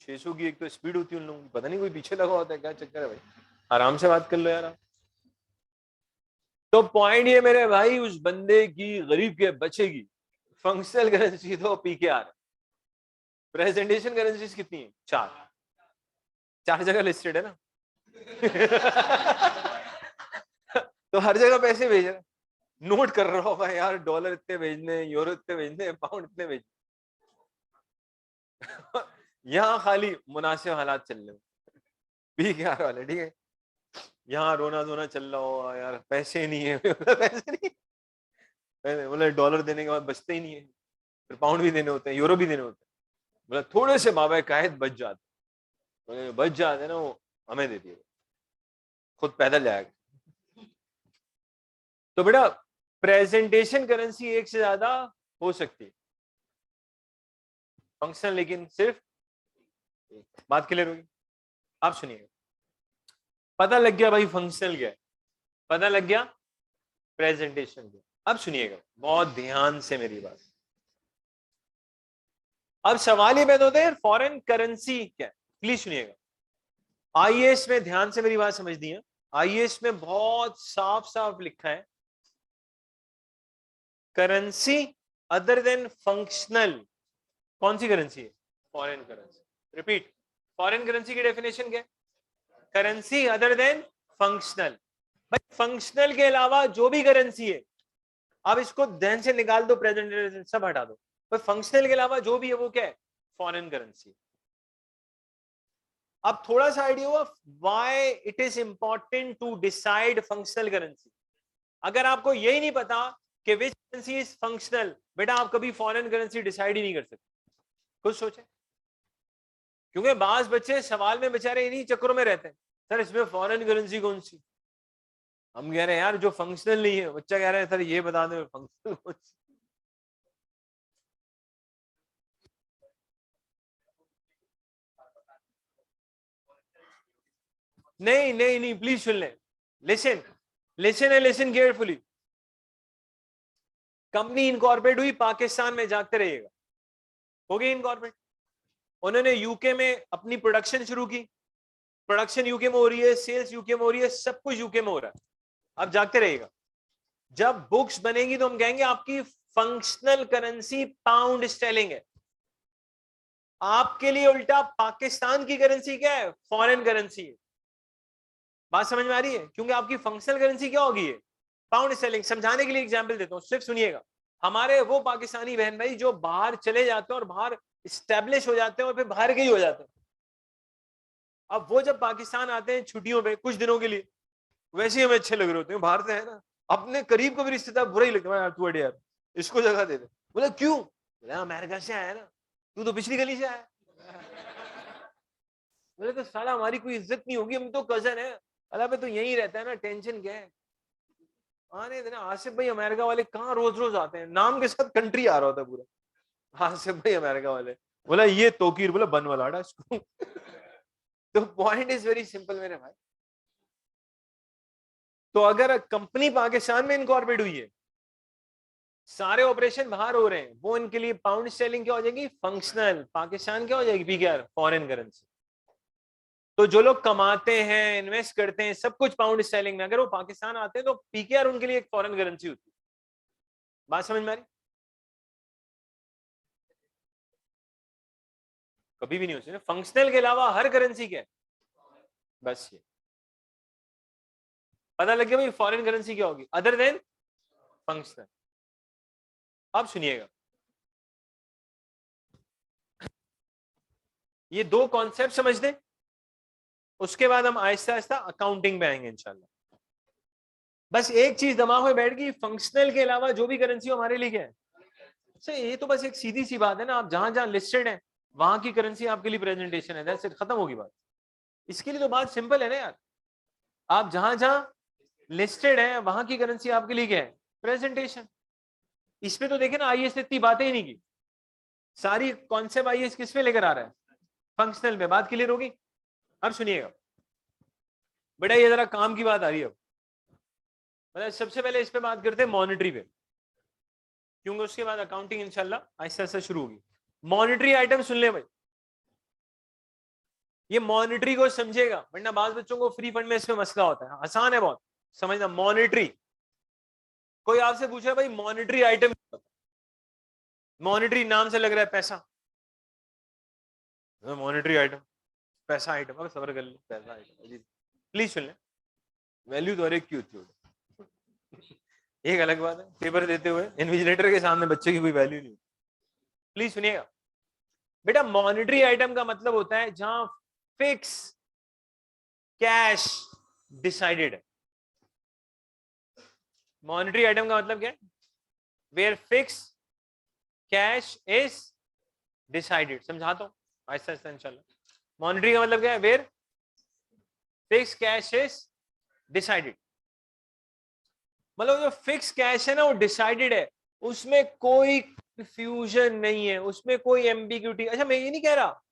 600 की एक तो स्पीड होती है उन लोगों की, पता नहीं कोई पीछे लगा होता है, क्या चक्कर है भाई, आराम से बात कर लो यार। तो पॉइंट ये मेरे भाई, उस बंदे की, गरीब के बच्चे की फंक्शनल करेंसी तो पीकेआर, प्रेजेंटेशन करेंसीज कितनी है, 4 जगह लिस्टेड है ना तो हर जगह पैसे भेज रहे, नोट कर रहा होगा यार, डॉलर इतने भेजने, यूरो इतने भेजने, पाउंड इतने भेजने यहाँ खाली मुनासिब हालात चल रहे हो पीकेआर वाले, ठीक है, यहाँ रोना धोना चल रहा हो यार, पैसे नहीं है पैसे नहीं, बोले डॉलर देने के बाद बचते ही नहीं है, फिर पाउंड भी देने होते हैं, यूरो भी देने होते हैं, बोले थोड़े से मावे कायद बच जाते, बोले बच जाते ना वो हमें दे दिए, खुद पैदल जाएगा। तो बेटा प्रेजेंटेशन करेंसी एक से ज्यादा हो सकती है, फंक्शन लेकिन सिर्फ। बात क्लियर होगी, आप सुनिएगा, पता लग गया भाई फंक्शनल क्या है, पता लग गया प्रेजेंटेशन क्या। अब सुनिएगा बहुत ध्यान से मेरी बात, अब सवाल ये पैदा होता है फॉरेन करेंसी क्या है, प्लीज सुनिएगा। आईएएस में ध्यान से मेरी बात समझनी है, आईएएस में बहुत साफ साफ लिखा है, करेंसी अदर देन फंक्शनल, कौन सी करेंसी है, foreign currency. Repeat, foreign currency की डेफिनेशन क्या है, करेंसी अदर देन फंक्शनल। भाई फंक्शनल के अलावा जो भी करेंसी है, आप इसको ध्यान से निकाल दो, प्रेजेंटेशन सब हटा दो, पर फंक्शनल के अलावा जो भी है वो क्या है, फॉरेन करेंसी। अब थोड़ा सा आइडिया हुआ why it is important to decide functional currency. अगर आपको यही नहीं पता कि विच करेंसी इज फंक्शनल, बेटा आप कभी फॉरेन करेंसी डिसाइड ही नहीं कर सकते। कुछ सोचे, क्योंकि बाज बच्चे सवाल में बेचारे इन्हीं चक्करों में रहते हैं, सर इसमें फॉरेन करेंसी कौन सी। हम कह रहे हैं यार जो फंक्शनल नहीं है, बच्चा कह रहा है सर ये बता दें फंक्शनल कौन सी। नहीं नहीं नहीं, प्लीज सुन ले, listen listen and listen carefully. Company incorporate हुई पाकिस्तान में, जागते रहिएगा, हो गई इनकॉर्पोरेट। उन्होंने यूके में अपनी प्रोडक्शन शुरू की, प्रोडक्शन यूके में हो रही है, सेल्स यूके में हो रही है, सब कुछ यूके में हो रहा है। अब जागते रहिएगा, जब बुक्स बनेगी तो हम कहेंगे आपकी फंक्शनल करेंसी पाउंड स्टेलिंग है। आपके लिए उल्टा पाकिस्तान की करेंसी क्या है, फॉरेन करेंसी है। बात समझ में आ रही है, क्योंकि आपकी फंक्शनल करेंसी क्या होगी, पाउंड स्टेलिंग। समझाने के लिए एग्जांपल देता हूं, सिर्फ सुनिएगा। हमारे वो पाकिस्तानी बहन भाई जो बाहर चले जाते हैं और बाहर स्टैब्लिश हो जाते हैं और फिर बाहर के ही हो जाते हैं। अब वो जब पाकिस्तान आते हैं छुट्टियों पे कुछ दिनों के लिए, वैसे ही हमें अच्छे लग रहे होते हैं, बाहर से है ना, अपने करीब को भी रिश्तेदार बुरा ही लगता है, यार तू अड़े यार इसको जगह दे दे। बोला क्यों, बोला अमेरिका से आया ना, तू तो पिछली गली से आया। बोले तो साला हमारी कोई इज्जत नहीं होगी, हम तो कजन है। अल्लाह पे तो यही रहता है ना, टेंशन क्या है। आने देना, आसिफ भाई अमेरिका वाले कहाँ रोज रोज आते हैं, नाम के साथ कंट्री आ रहा होता है पूरा, आसिफ भाई अमेरिका वाले। बोला ये तोकीर, बोला बन वाला इसको। तो पॉइंट इज वेरी सिंपल मेरे भाई। तो अगर कंपनी पाकिस्तान में इनकॉर्पोरेट हुई है, सारे ऑपरेशन बाहर हो रहे हैं, वो इनके लिए पाउंड स्टेलिंग क्या हो जाएगी, फंक्शनल। पाकिस्तान क्या हो जाएगी, पीकेआर, फॉरेन करेंसी। तो जो लोग कमाते हैं, इन्वेस्ट करते हैं, सब कुछ पाउंड स्टेलिंग में, अगर वो पाकिस्तान आते हैं तो पीकेआर उनके लिए एक फॉरेन करेंसी होती है। बात समझ में आ रही, कभी भी नहीं हो सकती। फंक्शनल के अलावा हर करेंसी क्या है, बस ये पता लग गया भाई फॉरेन करेंसी क्या होगी अदर देन फंक्शनल। अब सुनिएगा, ये दो कॉन्सेप्ट समझ लें, उसके बाद हम आहिस्ता आहिस्ता अकाउंटिंग में आएंगे इंशाल्लाह। बस एक चीज दिमाग में बैठ गई, फंक्शनल के अलावा जो भी करेंसी हमारे लिए क्या है। अच्छा ये तो बस एक सीधी सी बात है ना, आप जहां जहां लिस्टेड है वहां की करेंसी आपके लिए प्रेजेंटेशन है, दैट्स इट, खत्म होगी बात। इसके लिए तो बात सिंपल है ना यार, आप जहां जहां लिस्टेड है वहां की करेंसी आपके लिए क्या है, प्रेजेंटेशन। इसमें तो देखे ना आईएएस ने इतनी बातें ही नहीं की, सारी कॉन्सेप्ट आईएएस किस में लेकर आ रहा है, फंक्शनल में। बात क्लियर होगी। अब सुनिएगा बेटा, ये जरा काम की बात आ रही है। अब मतलब सबसे पहले इस पे बात करते हैं मॉनेटरी पे, क्योंकि उसके बाद अकाउंटिंग इंशाल्लाह आहिस्ता आहिस्ता शुरू होगी। मॉनेटरी आइटम सुन ले भाई, ये मॉनेटरी को समझेगा, वरना बाज बच्चों को फ्री फंड में इसमें मसला होता है। आसान है बहुत समझना। मॉनेटरी, कोई आपसे पूछा भाई मॉनेटरी आइटम, मॉनेटरी नाम से लग रहा है पैसा, मॉनेटरी आइटम, पैसा आइटम, अगर सबर कर ले, पैसा आइटम। प्लीज सुन ले, वैल्यू तो हर एक की होती है, एक अलग बात है पेपर देते हुए इन्विजिलेटर के सामने बच्चे की कोई वैल्यू नहीं। प्लीज सुनिएगा बेटा, मॉनेटरी आइटम का मतलब होता है जहां फिक्स कैश डिसाइडेड है। मॉनेटरी आइटम का मतलब क्या है, where fix cash is decided. समझाता हूं आहिस्ता आहिस्ता इंशाल्लाह। मॉनेटरी का मतलब क्या है, where fix cash is decided, मतलब जो फिक्स कैश है ना वो डिसाइडेड है, उसमें कोई कंफ्यूजन नहीं है, उसमें कोई एम्बिग्यूटी। अच्छा मैं ये नहीं कह रहा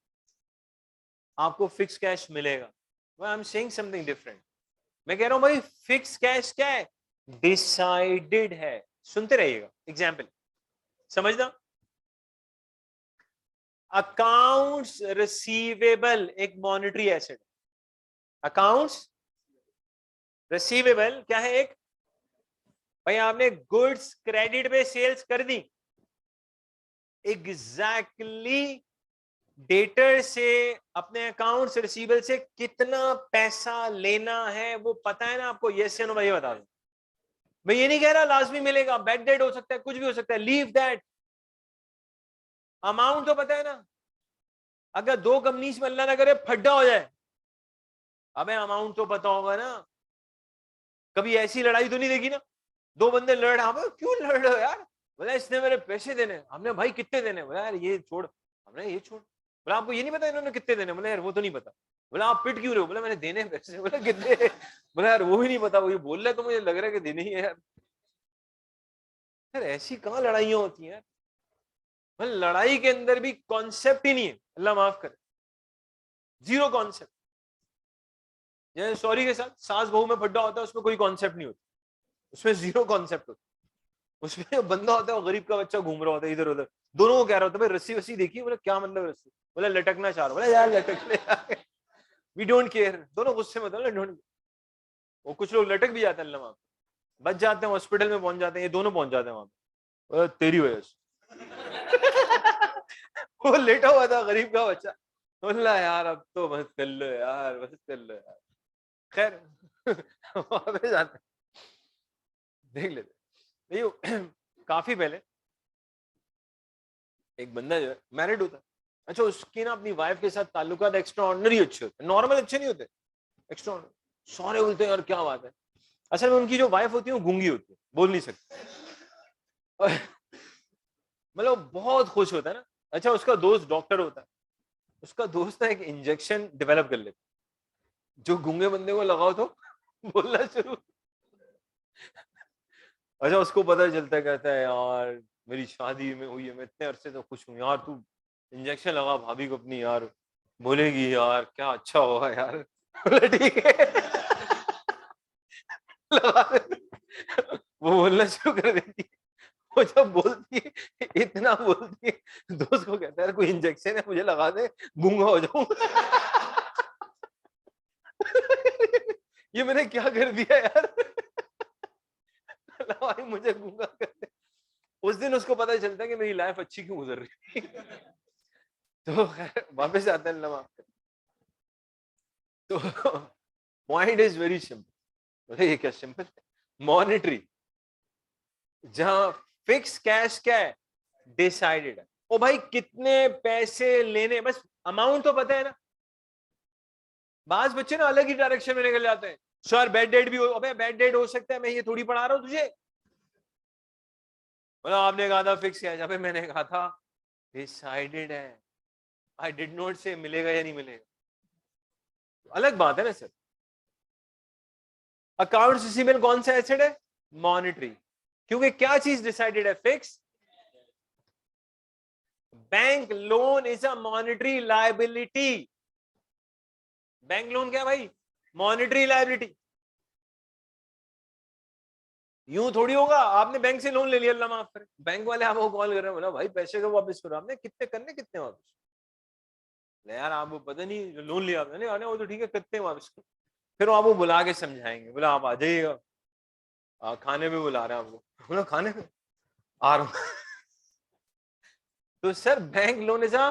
आपको फिक्स कैश मिलेगा, I am saying something different. मैं कह रहा हूं भाई फिक्स कैश क्या है, डिसाइडेड है। सुनते रहिएगा एग्जाम्पल समझना। अकाउंट्स रिसीवेबल एक मॉनेटरी एसेट, अकाउंट्स रिसीवेबल क्या है, एक भाई आपने गुड्स क्रेडिट पे सेल्स कर दी, एग्जैक्टली डेटर से अपने अकाउंट्स रिसीवेबल से कितना पैसा लेना है वो पता है ना आपको, यस या नो भाई बता दो। मैं ये नहीं कह रहा लाजमी मिलेगा, बैड डेट हो सकता है, कुछ भी हो सकता है, लीव दैट, अमाउंट तो पता है ना। अगर दो कंपनीज में अल्लाह ना करे फड्डा हो जाए अबे अमाउंट तो पता होगा ना, कभी ऐसी लड़ाई तो नहीं देखी ना, दो बंदे लड़ रहे हैं, क्यों लड़ रहे हो यार? बोला इसने मेरे पैसे देने। हमने भाई कितने देने? बोला यार ये छोड़। हमने ये छोड़। बोला आपको ये नहीं पता इन्होंने कितने देने? बोला यार वो तो नहीं पता। बोला आप पिट क्यों रहे हो? बोला मैंने देने पैसे। बोला कितने? बोला यार वो भी नहीं पता, वो ये बोल रहा है तो मुझे लग रहा है कि देने ही है यार। यार ऐसी कहाँ लड़ाइयाँ होती हैं? मतलब लड़ाई के अंदर भी कॉन्सेप्ट ही नहीं है, अल्लाह माफ करे, जीरो कॉन्सेप्ट। जैसे सॉरी के साथ सास बहू में फड्डा होता है, उसमें कोई कॉन्सेप्ट नहीं होता, उसमें जीरो कॉन्सेप्ट होता। उसमें बंदा होता है, वो गरीब का बच्चा घूम रहा होता है इधर उधर, दोनों को कह रहा होता है भाई रस्सी वस्सी देखी? बोला क्या मतलब रस्सी? बोला लटकना चाह रहा। बोला यार लटकने, वी डोंट केयर। दोनों गुस्से में होता है, वो कुछ लोग लटक भी जाते हैं, अल्लाह माफ, बच जाते हैं, हॉस्पिटल में पहुंच जाते हैं, ये दोनों पहुंच जाते हैं वहां पे। बोला तेरी वजह से। वो लेटा हुआ था गरीब का बच्चा। बोला यार अब तो बस कर लो यार, बस कर लो यार। खैर वापस आते देख लेते। ये काफी पहले एक बंदा जो है मैरिड होता है, अच्छा उसकी ना अपनी वाइफ के साथ ताल्लुकात एक्स्ट्रा ऑर्डिनरी अच्छे होते हैं, नॉर्मल अच्छे नहीं होते, एक्स्ट्रा। सारे बोलते हैं यार क्या बात है। असल में उनकी जो वाइफ होती है वो गूंगी होती है, बोल नहीं सकती। मतलब बहुत खुश होता है ना। अच्छा उसका दोस्त डॉक्टर होता है, उसका दोस्त ना एक इंजेक्शन डेवलप कर लेता, जो गूंगे बंदे को लगाओ तो बोलना शुरू। अच्छा उसको पता चलता है, कहता है यार मेरी शादी में हुई है, मैं इतने अरसे से खुश हूँ यार, तू इंजेक्शन लगा भाभी को अपनी यार, बोलेगी यार क्या अच्छा होगा यार। बोला ठीक है। लगा दे। वो बोलना शुरू कर देती है। वो जब बोलती है, इतना बोलती है, दोस्त को कहता है कोई इंजेक्शन है मुझे लगा दे, गूंगा हो जाऊंगा। ये मैंने क्या कर दिया यार? भाई मुझे गूंगा कर दे। उस दिन उसको पता चलता है कि मेरी लाइफ अच्छी क्यों गुजर रही है। तो वापस आते हैं लम्हा। तो पॉइंट इज वेरी सिंपल। ये क्या सिंपल? मॉनिटरी, जहां फिक्स कैश क्या है? डिसाइडेड है। ओ भाई कितने पैसे लेने, बस अमाउंट तो पता है ना। बाज बच्चे ना अलग ही डायरेक्शन में निकल जाते हैं, सर बेड डेट भी हो, अबे बेड डेट हो सकता है, मैं ये थोड़ी पढ़ा रहा हूं तुझे। बोला आपने कहा था फिक्स कैश, अबे मैंने कहा था डिसाइडेड है, आई डिड नॉट से मिलेगा या नहीं मिलेगा, अलग बात है ना सर। अकाउंट्स रिसीवेबल कौन सा एसेट है? मॉनिटरी। क्योंकि क्या चीज डिसाइडेड है? Fix. Bank loan is a monetary liability. Bank loan क्या है भाई? Monetary liability. यूं थोड़ी होगा आपने बैंक से लोन ले लिया, अल्लाह माफ करे, बैंक वाले आपको कॉल कर रहे हैं, बोला भाई पैसे को वापस करो। आपने कितने करने, कितने वापस? यार आपको पता नहीं जो लोन लिया आपने, आने वो तो ठीक है, कितने वापस करो। फिर वो आपको बुला के समझाएंगे, बोला आप आ जाइएगा, खाने पे बुला रहे हैं आपको। बोला खाने पे आ रहा हूँ। तो sir bank loan is a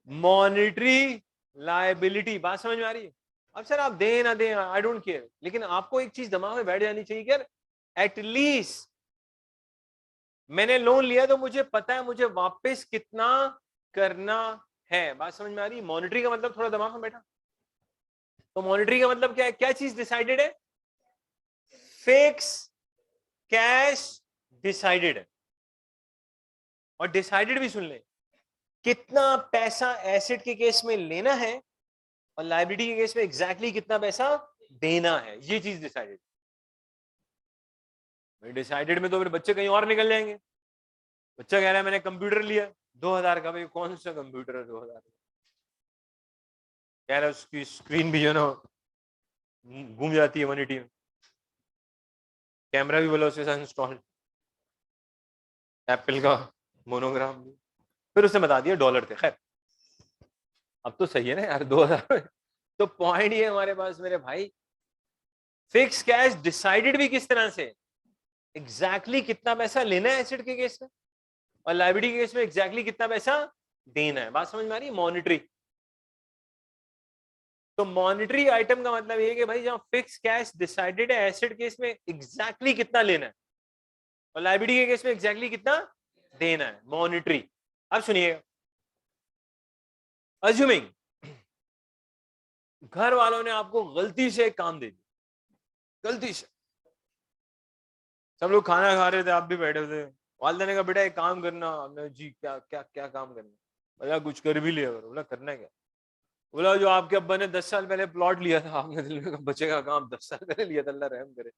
monetary liability. बात समझ में आ रही है? अब सर आप दें ना दें, आई डोंट केयर, लेकिन आपको एक चीज दिमाग में बैठ जानी चाहिए कि एटलीस्ट मैंने लोन लिया तो मुझे पता है मुझे वापस कितना करना है। बात समझ में आ रही है? मॉनिटरी का मतलब थोड़ा दिमाग में बैठा। तो मॉनिटरी का मतलब क्या है? क्या चीज डिसाइडेड है? फिक्स कैश डिसाइडेड है। और डिसाइडेड भी सुन ले, कितना पैसा एसेट के केस में लेना है और लायबिलिटी के केस में एग्जैक्टली कितना पैसा देना है, ये चीज डिसाइडेड। डिसाइडेड में तो फिर बच्चे कहीं और निकल जाएंगे। बच्चा कह रहा है मैंने कंप्यूटर लिया 2000 का, भाई कौन सा कंप्यूटर है 2000 का? कह रहा है उसकी स्क्रीन भी जो ना घूम जाती है 180 में, कैमरा भी बोला उसके साथ इंस्टॉल, एप्पल का मोनोग्राम भी। फिर उसने बता दिया डॉलर थे। खैर अब तो सही है ना यार 2000। तो पॉइंट ये हमारे पास मेरे भाई, फिक्स कैश डिसाइडेड भी किस तरह से, एग्जैक्टली कितना पैसा लेना है एसेट के केस में, और लायबिलिटी के केस में एग्जैक्टली कितना पैसा देना है। बात समझ में आ रही है? मॉनिटरी। तो मॉनिटरी आइटम का मतलब ये कि भाई जहां फिक्स कैश डिसाइडेड है एसेट केस में एग्जैक्टली कितना लेना है, और लायबिलिटी के केस में एग्जैक्टली कितना देना है, मॉनिटरी। अब सुनिएगा, अज्यूमिंग घर वालों ने आपको गलती से एक काम दे दिया, गलती से। सब लोग खाना खा रहे थे, आप भी बैठे थे। वालिदा ने कहा बेटा एक काम करना। हमने जी क्या क्या क्या काम करना? बोला कुछ कर भी लिया करो। बोला करना क्या? बोला जो आपके अब्बा ने 10 साल पहले प्लॉट लिया था, आपने दिल में बचेगा काम, 10 साल पहले लिया था, अल्लाह रहम करे।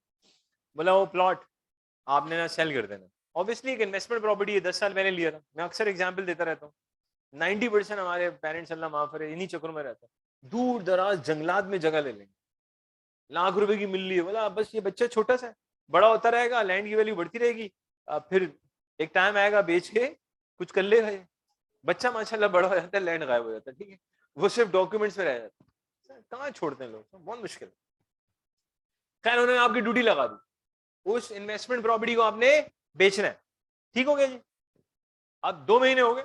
बोला वो प्लॉट आपने ना सेल कर देना। ऑब्वियसली एक इन्वेस्टमेंट प्रॉपर्टी है, 10 साल पहले लिया था। मैं अक्सर एग्जाम्पल देता रहता हूँ। 90% हमारे पेरेंट्स अल्लाह माफ करे इन्हीं चक्करों में रहता है। दूर दराज जंगलात में जगह ले लेंगे, लाख रुपए की मिल रही है। बोला बस ये बच्चा छोटा सा है, बड़ा होता रहेगा, लैंड की वैल्यू बढ़ती रहेगी, फिर एक टाइम आएगा बेच के कुछ कर लेगा ये। बच्चा माशाल्लाह बड़ा हो जाता है, लैंड गायब हो जाता है, ठीक है, वो सिर्फ डॉक्यूमेंट्स में रह जाता है। कहाँ छोड़ते हैं लोग, बहुत मुश्किल। खैर उन्होंने आपकी ड्यूटी लगा दी, उस इन्वेस्टमेंट प्रॉपर्टी को आपने बेचना है। ठीक हो गया जी। अब 2 महीने हो गए,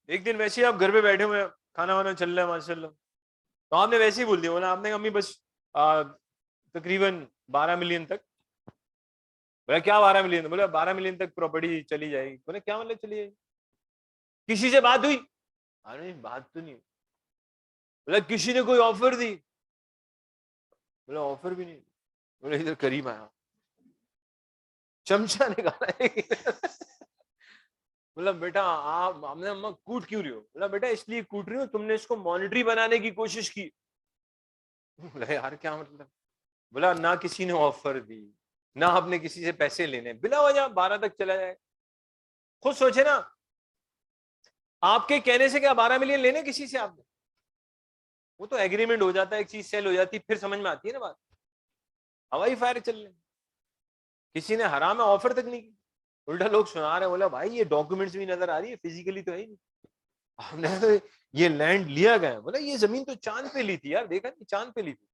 एक दिन वैसे ही आप घर पे बैठे हुए, खाना वाना चल रहा है माशाल्लाह, तो आपने वैसे ही बोल दिया। बोला आपने अम्मी बस तकरीबन 12 मिलियन तक। बोला क्या 12 मिलियन? बोला 12 मिलियन तक प्रॉपर्टी चली जाएगी। बोले क्या मतलब चली जाएगी? किसी से बात हुई? अरे बात तो नहीं। बोला किसी ने कोई ऑफर दी? बोला ऑफर भी नहीं। बोले इधर करीब आया, चमचा निकाला बोला बेटा आप, हमने अम्मा कूट क्यों रही हो? बोला बेटा इसलिए कूट रही हूँ, तुमने इसको मॉनिटरी बनाने की कोशिश की। बोला यार क्या मतलब? बोला ना किसी ने ऑफर दी, ना आपने किसी से पैसे लेने, बिना वजह 12 तक चला जाए। खुद सोचे ना, आपके कहने से क्या 12 मिलियन लेने किसी से आपने? वो तो एग्रीमेंट हो जाता है, एक चीज सेल हो जाती है, फिर समझ में आती है ना बात। हवाई फायर चल रहे, किसी ने हराम है ऑफर तक नहीं की। उल्टा लोग सुना रहे, बोला भाई ये डॉक्यूमेंट्स भी नजर आ रही है, फिजिकली तो है ही नहीं। हमने तो ये लैंड लिया गया। बोला ये जमीन तो चांद पे ली थी यार, देखा नहीं चांद पे ली थी।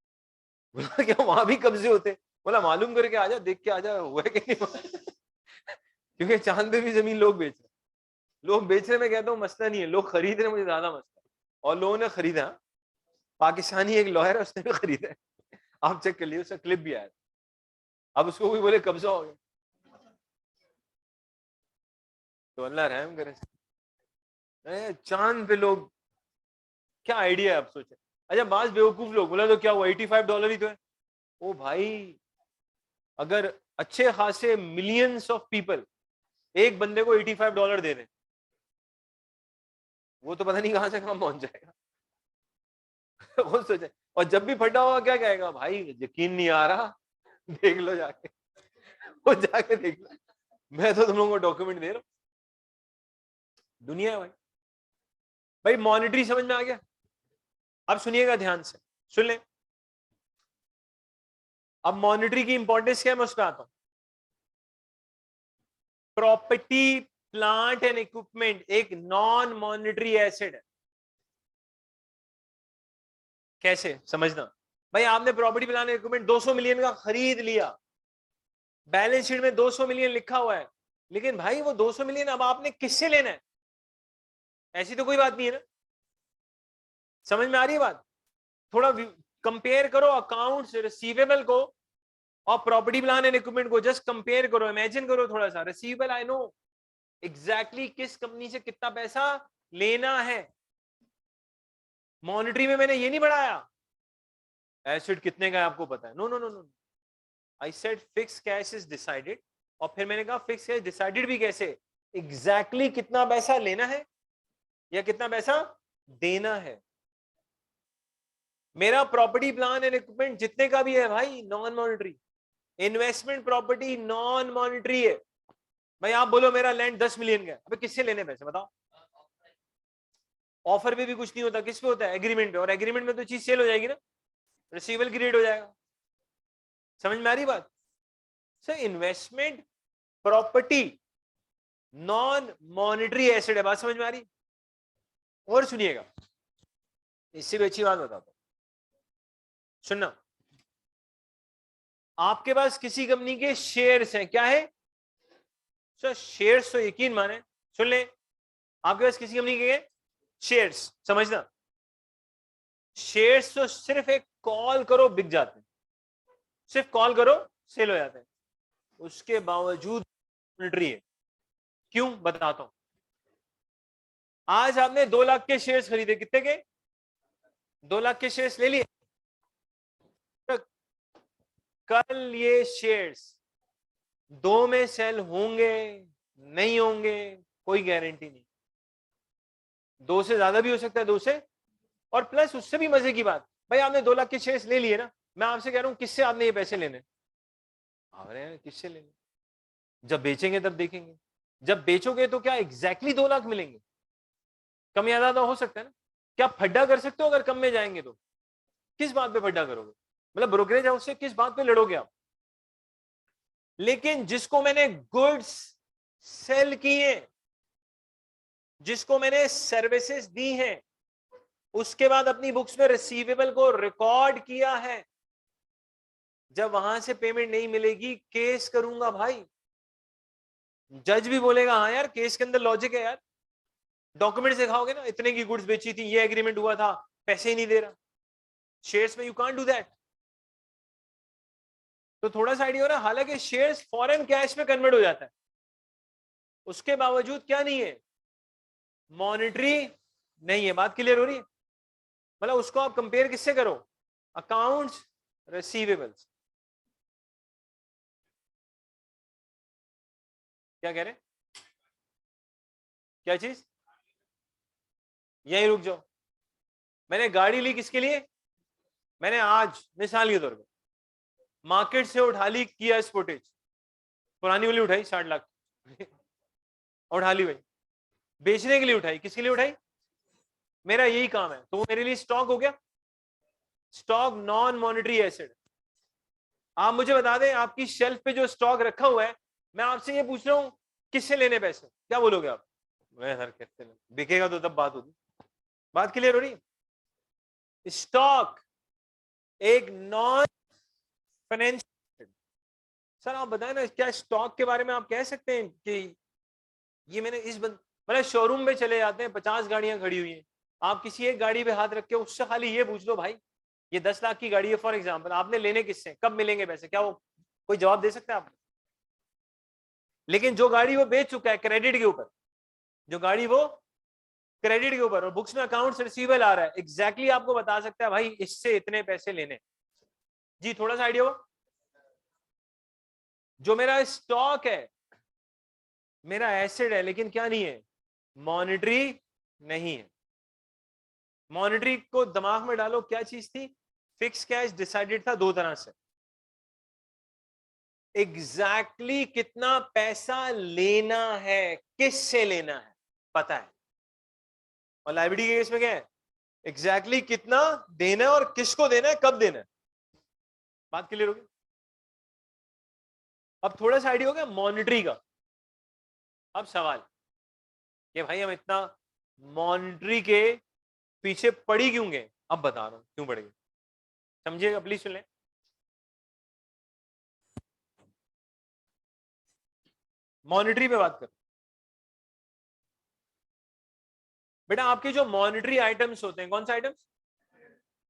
बोला क्या वहां भी कब्जे होते? बोला मालूम करके आजा, देख के आजा हुआ है कि नहीं क्योंकि चांद पे भी जमीन लोग बेच रहे। लोग बेचने में कहता हूँ मसला नहीं है, लोग खरीद रहे मुझे ज्यादा मसला है। और लोगों ने खरीदा, पाकिस्तानी एक लॉयर है उसने भी खरीदा है, आप चेक कर लिए, उसका क्लिप भी आया। अब उसको कोई बोले कब्जा हो गया, तो अल्लाह रहम करे। चांद पे लोग, क्या आइडिया है आप सोचे। अच्छा बाज बेवकूफ लोग, बोला तो क्या हुआ, $85 ही तो है। ओ भाई, अगर अच्छे खासे मिलियंस ऑफ पीपल एक बंदे को $85 दे रहे, वो तो पता नहीं कहां से कहां पहुंच जाएगा वो सोचे। और जब भी फटा होगा क्या कहेगा, भाई यकीन नहीं आ रहा, देख लो जाके, वो जाके देख लो, मैं तो तुम लोगों को डॉक्यूमेंट दे रहा हूं। दुनिया है भाई। भाई मॉनिटरी समझ में आ गया? अब सुनिएगा ध्यान से, सुन ले। अब मॉनिटरी की इंपॉर्टेंस क्या है, मैं उस पर आता हूं। प्रॉपर्टी प्लांट एंड इक्विपमेंट एक नॉन मॉनिटरी एसेट है। कैसे समझना? भाई आपने property plant and equipment 200 million का खरीद लिया, बैलेंस शीट में 200 मिलियन लिखा हुआ है, लेकिन भाई वो 200 मिलियन अब आपने किससे लेना है? ऐसी तो कोई बात नहीं है ना। समझ में आ रही है बात? थोड़ा कंपेयर करो अकाउंट्स रिसीवेबल को और प्रॉपर्टी प्लान एंड इक्विपमेंट को, जस्ट कंपेयर करो, इमेजिन करो थोड़ा सा। रिसीवेबल आई नो एग्जैक्टली किस कंपनी से कितना पैसा लेना है, मॉनिटरी में मैंने ये नहीं बढ़ाया एसेट कितने का है आपको पता है, no no no no, I said fix cash is decided. और फिर मैंने कहा फिक्स कैश डिसाइडेड भी कैसे, एग्जैक्टली कितना पैसा लेना है या कितना पैसा देना है। मेरा प्रॉपर्टी प्लान एंड इक्विपमेंट जितने का भी है भाई non monetary, investment property non monetary है। भाई आप बोलो मेरा लैंड 10 मिलियन का है, अबे किससे लेने पैसे बताओ? ऑफर पे भी कुछ नहीं होता, किस पे होता है? एग्रीमेंट पे। और एग्रीमेंट में तो चीज सेल हो जाएगी ना, रिसीवेबल क्रिएट हो जाएगा। समझ में आ रही बात? Sir investment property non monetary asset है, बात समझ में आ रही? और सुनिएगा, इससे भी अच्छी बात बताता हूं, सुनना। आपके पास किसी कंपनी के शेयर्स हैं, क्या है सर? शेयर्स तो यकीन माने, सुन ले, आपके पास किसी कंपनी के शेयर्स, समझना, शेयर्स तो सिर्फ एक कॉल करो बिक जाते हैं, सिर्फ कॉल करो सेल हो जाते हैं, उसके बावजूद मॉनिटरी है। क्यों बताता हूं। आज आपने 2 लाख के शेयर्स खरीदे, कितने के? 2 लाख के शेयर्स ले लिए, तो कल ये शेयर्स 2 में सेल होंगे नहीं होंगे कोई गारंटी नहीं, 2 से ज्यादा भी हो सकता है, 2 से, और प्लस उससे भी मजे की बात, भाई आपने 2 लाख के शेयर्स ले लिए ना, मैं आपसे कह रहा हूं किससे आपने ये पैसे लेने, किससे लेने, जब बेचेंगे तब देखेंगे, जब बेचोगे तो क्या एग्जैक्टली 2 लाख मिलेंगे, कम या ज्यादा हो सकता है ना, क्या फड्डा कर सकते हो अगर कम में जाएंगे तो, किस बात पे फड्डा करोगे, मतलब ब्रोकरेज हाउस से किस बात पे लड़ोगे आप। लेकिन जिसको मैंने गुड्स सेल किए, जिसको मैंने सर्विसेज दी हैं, उसके बाद अपनी बुक्स में रिसीवेबल को रिकॉर्ड किया है, जब वहां से पेमेंट नहीं मिलेगी केस करूंगा भाई, जज भी बोलेगा हाँ यार केस के अंदर लॉजिक है यार, डॉक्यूमेंट्स दिखाओगे ना इतने की गुड्स बेची थी, ये एग्रीमेंट हुआ था, पैसे ही नहीं दे रहा, शेयर्स में यू कांट डू दैट। तो थोड़ा सा आइडिया हो रहा है, हालांकि शेयर्स फॉरेन कैश में कन्वर्ट हो जाता है, उसके बावजूद क्या नहीं है, मॉनिटरी नहीं है, बात क्लियर हो रही है, मतलब उसको आप कंपेयर किससे करो, अकाउंट्स रिसीवेबल्स, क्या कह रहे हैं, क्या चीज, यहीं रुक जाओ, मैंने गाड़ी ली किसके लिए, मैंने आज मिसाल के तौर पे मार्केट से उठा ली किया स्पोर्टेज, पुरानी वाली उठाई 60 लाख उठा ली भाई, बेचने के लिए उठाई, किसके लिए उठाई, मेरा यही काम है, तो वो मेरे लिए स्टॉक हो गया, स्टॉक नॉन मॉनिटरी एसेट। आप मुझे बता दें आपकी शेल्फ पे जो स्टॉक रखा हुआ है, मैं आपसे ये पूछ रहा हूं किससे लेने पैसे, क्या बोलोगे आप, मैं सर कैसे बिकेगा तो तब बात होगी, बात क्लियर हो रही है। स्टॉक एक नॉन फाइनेंशियल, सर आप बताएं ना क्या स्टॉक के बारे में आप कह सकते हैं कि ये मैंने मतलब शोरूम में चले जाते हैं 50 गाड़ियां खड़ी हुई हैं, आप किसी एक गाड़ी पे हाथ रख के उससे खाली ये पूछ लो भाई ये 10 लाख की गाड़ी है फॉर एग्जांपल, आपने लेने किससे, कब मिलेंगे पैसे, क्या वो कोई जवाब दे सकता है आप, लेकिन जो गाड़ी वो बेच चुका है क्रेडिट के ऊपर, जो गाड़ी वो क्रेडिट के ऊपर और बुक्स में अकाउंट्स रिसीवेबल आ रहा है, एग्जैक्टली आपको बता सकता है भाई इससे इतने पैसे लेने, जी थोड़ा सा आइडिया हो, जो मेरा स्टॉक है मेरा एसेट है लेकिन क्या नहीं है, मॉनिटरी नहीं है, मॉनिटरी को दिमाग में डालो क्या चीज थी, फिक्स कैश डिसाइडेड था 2 तरह से, एग्जैक्टली कितना पैसा लेना है, किससे लेना है पता है, और लायबिलिटी के केस में क्या है, एग्जैक्टली कितना देना है और किसको देना है कब देना है, बात क्लियर होगी। अब थोड़ा सा आइडिया हो गया मॉनिटरी का। अब सवाल कि भाई हम इतना मॉनिटरी के पीछे पड़ी क्यों गए, अब बता रहा हूं क्यों पड़ गए, समझिएगा प्लीज सुन लें। मॉनिटरी पे बात कर, बेटा आपके जो मॉनिटरी आइटम्स होते हैं कौन से आइटम्स,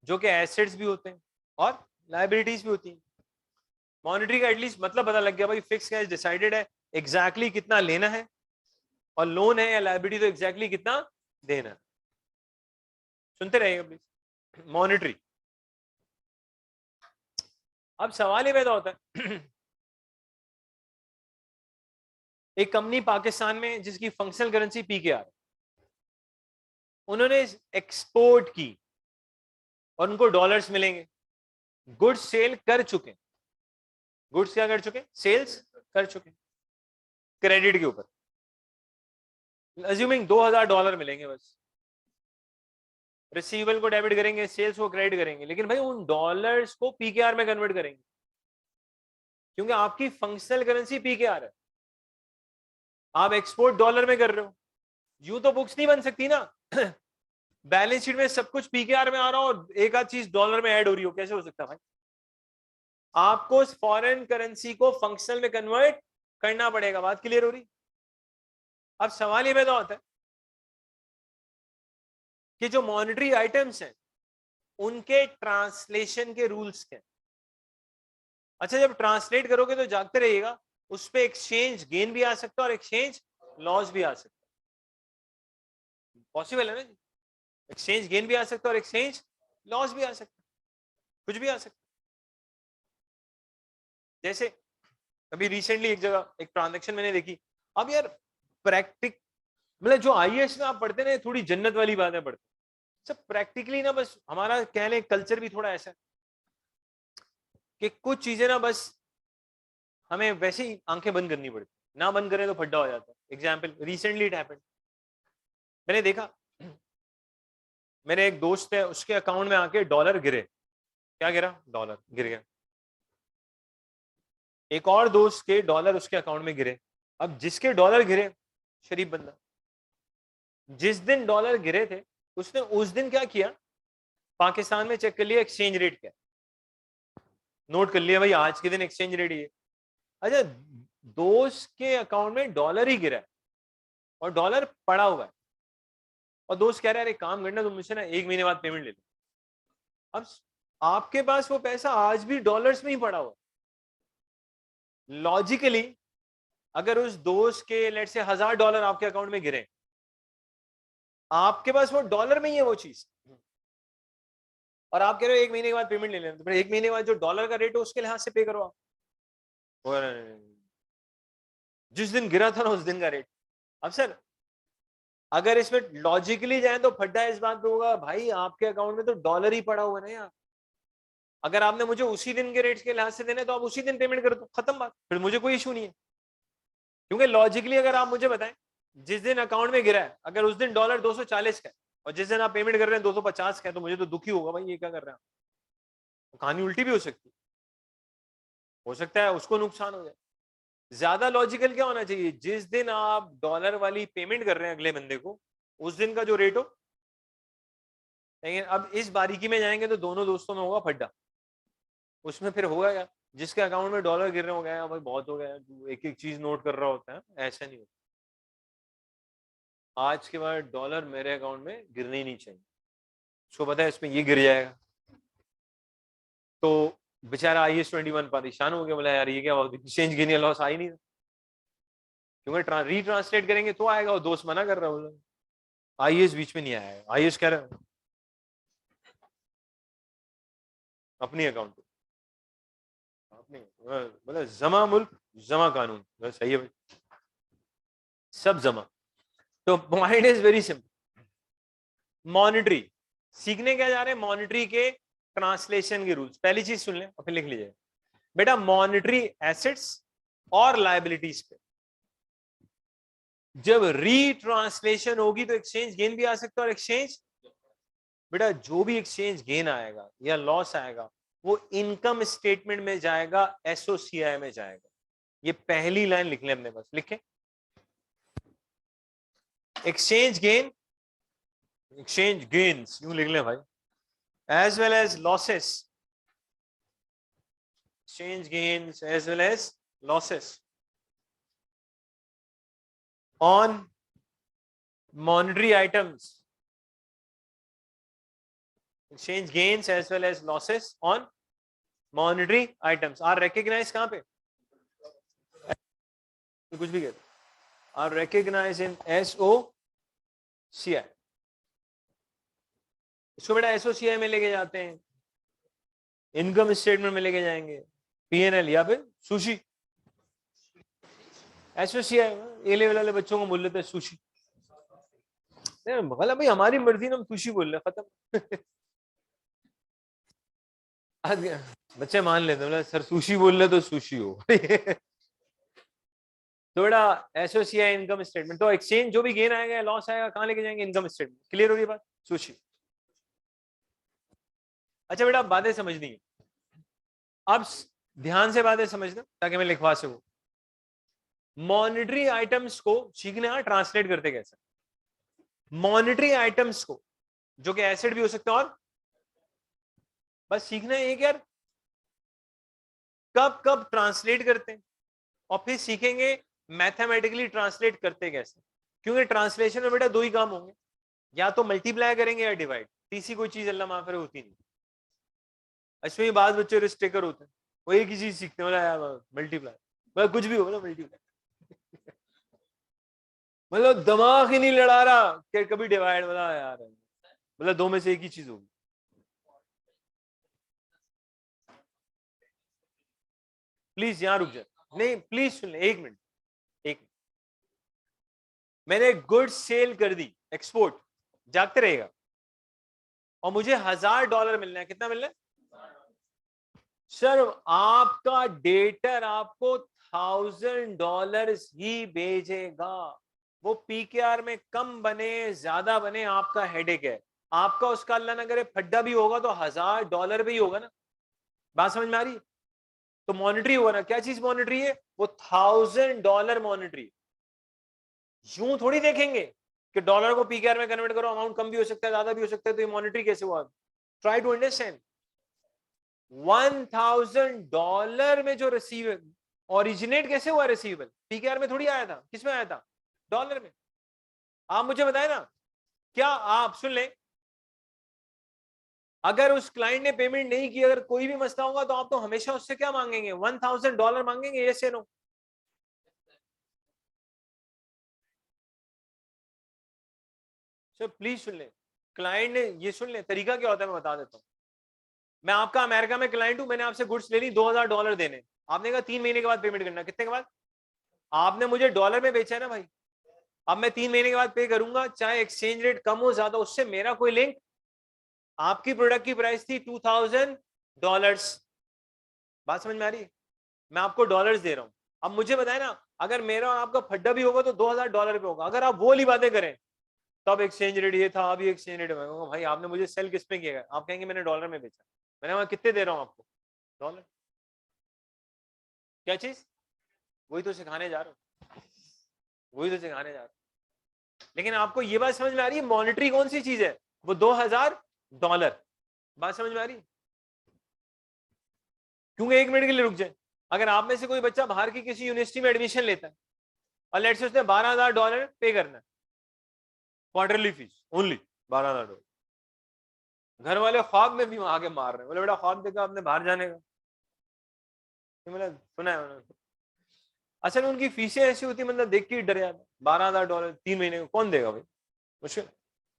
जो कि एसेट्स भी होते हैं और लायबिलिटीज भी होती हैं, मॉनिटरी का एटलीस्ट मतलब पता लग गया भाई फिक्स कैश डिसाइडेड है, एग्जैक्टली कितना लेना है, और लोन है या लायबिलिटी तो एग्जैक्टली कितना देना है, सुनते रहिएगा प्लीज। मॉनिटरी, अब सवाल ये पैदा होता है एक कंपनी पाकिस्तान में जिसकी फंक्शनल करेंसी पीकेआर, उन्होंने एक्सपोर्ट की और उनको डॉलर्स मिलेंगे, गुड्स सेल कर चुके, गुड्स क्या कर चुके, सेल्स कर चुके क्रेडिट के ऊपर, अज्यूमिंग $2000 मिलेंगे बस, रिसीवेबल को डेबिट करेंगे, सेल्स को क्रेडिट करेंगे, लेकिन भाई उन डॉलर्स को पीकेआर में कन्वर्ट करेंगे क्योंकि आपकी फंक्शनल करेंसी पीकेआर है, आप एक्सपोर्ट डॉलर में कर रहे हो, यूं तो बुक्स नहीं बन सकती ना बैलेंस शीट में सब कुछ पीकेआर में आ रहा हो और एक आध चीज डॉलर में ऐड हो रही हो, कैसे हो सकता भाई, आपको फॉरेन करेंसी को फंक्शनल में कन्वर्ट करना पड़ेगा, बात क्लियर हो रही। अब सवाल ये पैदा होता है कि जो मॉनेटरी आइटम्स हैं उनके ट्रांसलेशन के रूल्स क्या, अच्छा जब ट्रांसलेट करोगे तो जागते रहिएगा, उस पर एक्सचेंज गेन भी आ सकता है और एक्सचेंज लॉस भी आ सकता है, पॉसिबल है ना, एक्सचेंज गेन भी आ सकता है और एक्सचेंज लॉस भी आ सकता, कुछ भी आ सकता। जैसे अभी रिसेंटली एक जगह एक ट्रांजैक्शन मैंने देखी, अब यार प्रैक्टिक मतलब जो आईएएस में आप पढ़ते ना थोड़ी जन्नत वाली बातें पढ़ते, सब प्रैक्टिकली ना बस हमारा कहने कल्चर भी थोड़ा ऐसा है कि कुछ चीजें ना बस हमें वैसे ही आंखें बंद करनी पड़ती, ना बंद करें तो फड्डा हो जाता है। एग्जाम्पल रिसेंटली इट हैपेंड, मैंने देखा मेरे एक दोस्त है उसके अकाउंट में आके डॉलर गिरे, क्या गिरा, डॉलर गिर गया। एक और दोस्त के डॉलर उसके अकाउंट में गिरे। अब जिसके डॉलर गिरे शरीफ बंदा, जिस दिन डॉलर गिरे थे उसने उस दिन क्या किया, पाकिस्तान में चेक कर लिया एक्सचेंज रेट क्या, नोट कर लिया भाई आज के दिन एक्सचेंज रेट ये। अच्छा, दोस्त के अकाउंट में डॉलर ही गिरा है और डॉलर पड़ा हुआ है, और दोस्त कह रहा है अरे काम करना तुम मुझसे ना 1 महीने बाद पेमेंट ले लो। अब आपके पास वो पैसा आज भी डॉलर्स में ही पड़ा हुआ है। लॉजिकली अगर उस दोस्त के लेट से $1000 आपके अकाउंट में गिरे, आपके पास वो डॉलर में ही है वो चीज, और आप कह रहे हो 1 महीने के बाद पेमेंट ले लेना, तो फिर 1 महीने के बाद जो डॉलर का रेट है उसके लिहाज से पे करो आप, और जिस दिन गिरा था ना उस दिन का रेट। अब सर अगर इसमें लॉजिकली जाए तो फड्डा इस बात पे होगा भाई आपके अकाउंट में तो डॉलर ही पड़ा हुआ है ना यार, अगर आपने मुझे उसी दिन के रेट्स के लिहाज से देने तो आप उसी दिन पेमेंट कर दो, खत्म बात, फिर मुझे कोई इशू नहीं है। क्योंकि लॉजिकली अगर आप मुझे बताएं जिस दिन अकाउंट में गिरा है अगर उस दिन डॉलर 240 का है और जिस दिन आप पेमेंट कर रहे हैं 250 का है, तो मुझे तो दुखी होगा भाई ये क्या कर रहे हैं। तो कहानी उल्टी भी हो सकता है उसको नुकसान हो जाए। ज्यादा लॉजिकल क्या होना चाहिए, जिस दिन आप डॉलर वाली पेमेंट कर रहे हैं अगले बंदे को उस दिन का जो रेट हो। लेकिन अब इस बारीकी में जाएंगे तो दोनों दोस्तों में होगा फड्डा, उसमें फिर होगा क्या, जिसके अकाउंट में डॉलर गिर रहे हो गया भाई बहुत हो गया, एक एक चीज नोट कर रहा होता है, ऐसा नहीं होता। आज के बाद डॉलर मेरे अकाउंट में गिरने ही नहीं चाहिए, उसको पता है इसमें ये गिर जाएगा। तो बेचारा IS-21 परेशान हो गया, बोला यार ये क्या हुआ, एक्सचेंज गेन या लॉस आ ही नहीं, क्योंकि रीट्रांसलेट करेंगे तो आएगा, वो दोस्त मना कर रहा है, आईएएस बीच में नहीं आया, आईएएस कह रहा है अपनी अकाउंट पे अपने, मतलब जमा मुल्क जमा कानून, बस सही है भाई, सब जमा। तो point is very simple, monetary सीखने क्या जा रहे हैं, मॉनिटरी के ट्रांसलेशन के रूल्स। पहली चीज सुन लें और फिर लिख लीजिए बेटा, मॉनिटरी एसेट्स और लायबिलिटीज पे जब रीट्रांसलेशन होगी तो एक्सचेंज गेन भी आ सकता है, और एक्सचेंज बेटा जो भी एक्सचेंज गेन आएगा या लॉस आएगा वो इनकम स्टेटमेंट में जाएगा, एसओसीआई में जाएगा। ये पहली लाइन लिख लें अपने पास, लिखे एक्सचेंज गेन, एक्सचेंज गेन्स यूं लिख लें भाई, as well as losses, exchange gains as well as losses on monetary items, exchange gains as well as losses on monetary items are recognized कहां पे, कुछ भी कहते are recognized in SOCI। इसको बेटा SOCI में लेके जाते हैं, इनकम स्टेटमेंट में लेके जाएंगे, PNL या फिर सुशी। SOCI ए लेवल वाले बच्चों को बोल लेते हैं सुशी, भला भाई हमारी मर्जी हम सुशी बोल रहे, खत्म। बच्चे मान लेते हैं सर सुशी बोल रहे तो सुशी हो। थोड़ा एसोसिएट इनकम स्टेटमेंट, तो एक्सचेंज जो भी गेन आएगा लॉस आएगा कहां लेके जाएंगे, इनकम स्टेटमेंट। क्लियर हो गई बात, सुशी। अच्छा बेटा बातें समझनी है, अब ध्यान से बातें समझना ताकि मैं लिखवा सकूं। मॉनिटरी आइटम्स को सीखना ट्रांसलेट करते कैसे, मॉनिटरी आइटम्स को जो कि एसेट भी हो सकता है, और बस सीखना है एक यार कब कब ट्रांसलेट करते हैं, और फिर सीखेंगे मैथमेटिकली ट्रांसलेट करते कैसे। क्योंकि ट्रांसलेशन में बेटा दो ही काम होंगे, या तो मल्टीप्लाई करेंगे या डिवाइड, तीसरी कोई चीज अल्लाह माफ करे होती नहीं। इसमें ही बाद बच्चे रिस्क टेकर होते हैं, वो एक ही चीज सीखते हैं, बोला मल्टीप्लाई, मतलब कुछ भी हो बोला मल्टीप्लाई। मतलब दिमाग ही नहीं लड़ा रहा कि कभी डिवाइड, बोला यार मतलब दो में से एक ही चीज होगी। प्लीज यहां रुक जाए, नहीं प्लीज सुन ले, एक मिनट एक मिनट। मैंने गुड्स सेल कर दी, एक्सपोर्ट जागते रहेगा, और मुझे $1000 मिलना है। कितना मिलना है सर? आपका डेटर आपको $1000 ही भेजेगा। वो पीकेआर में कम बने ज्यादा बने आपका हेडेक है। आपका उसका अल्लाह ना करे फड्डा भी होगा तो $1000 भी होगा ना। बात समझ में आ रही है? तो मॉनिटरी होगा ना। क्या चीज मॉनिटरी है? वो $1000 मॉनिटरी। यूं थोड़ी देखेंगे कि डॉलर को पीकेआर में कन्वर्ट करो, अमाउंट कम भी हो सकता है ज्यादा भी हो सकता है, तो ये मॉनिटरी कैसे हुआ? Try to understand. $1000 में जो रिसीव ओरिजिनेट कैसे हुआ? रिसीवेबल पीकेआर में थोड़ी आया था, किसमें आया था? डॉलर में। आप मुझे बताए ना, क्या आप सुन ले, अगर उस क्लाइंट ने पेमेंट नहीं की, अगर कोई भी मसला होगा तो आप तो हमेशा उससे क्या मांगेंगे? $1000 मांगेंगे, यस या नो? सर प्लीज सुन ले, क्लाइंट ने ये सुन ले, तरीका क्या होता है मैं बता देता हूं। मैं आपका अमेरिका में क्लाइंट हूं, मैंने आपसे गुड्स ले ली, $2000 देने। आपने कहा 3 महीने के बाद पेमेंट करना। कितने के बाद? आपने मुझे डॉलर में बेचा है ना भाई, अब मैं 3 महीने के बाद पे करूंगा, चाहे एक्सचेंज रेट कम हो ज्यादा, उससे मेरा कोई लिंक। आपकी प्रोडक्ट की प्राइस थी $2000। बात समझ में आ रही है? मैं आपको डॉलर्स दे रहा हूं। अब मुझे बताए ना, अगर मेरा और आपका फड्डा भी होगा तो $2000 पे होगा। अगर आप वो वाली बातें करें, तब एक्सचेंज रेट ये था, अभी एक्सचेंज रेट में, भाई आपने मुझे सेल किस पे किया? आप कहेंगे मैंने डॉलर में बेचा। मैंने कहा कितने दे रहा हूं आपको? डॉलर। क्या चीज? वही तो सिखाने जा रहा हूं, वही तो सिखाने जा रहा हूं। लेकिन आपको ये बात समझ में आ रही है, मॉनिटरी कौन सी चीज है? वो $2000। बात समझ में आ रही है? क्योंकि एक मिनट के लिए रुक जाए, अगर आप में से कोई बच्चा बाहर की किसी यूनिवर्सिटी में एडमिशन लेता है और लेट्स से उसने $12000 पे करना है, क्वार्टरली फीस ओनली $12000। घर वाले ख्वाब में भी आगे मार रहे हैं, बोले बेटा ख्वाब देखा आपने बाहर जाने का? तो मैंने सुना है उन्होंने। असल में उनकी फीसें ऐसी होती है, मतलब देख के ही डर जाता है। $12000 3 महीने को कौन देगा भाई? मुश्किल।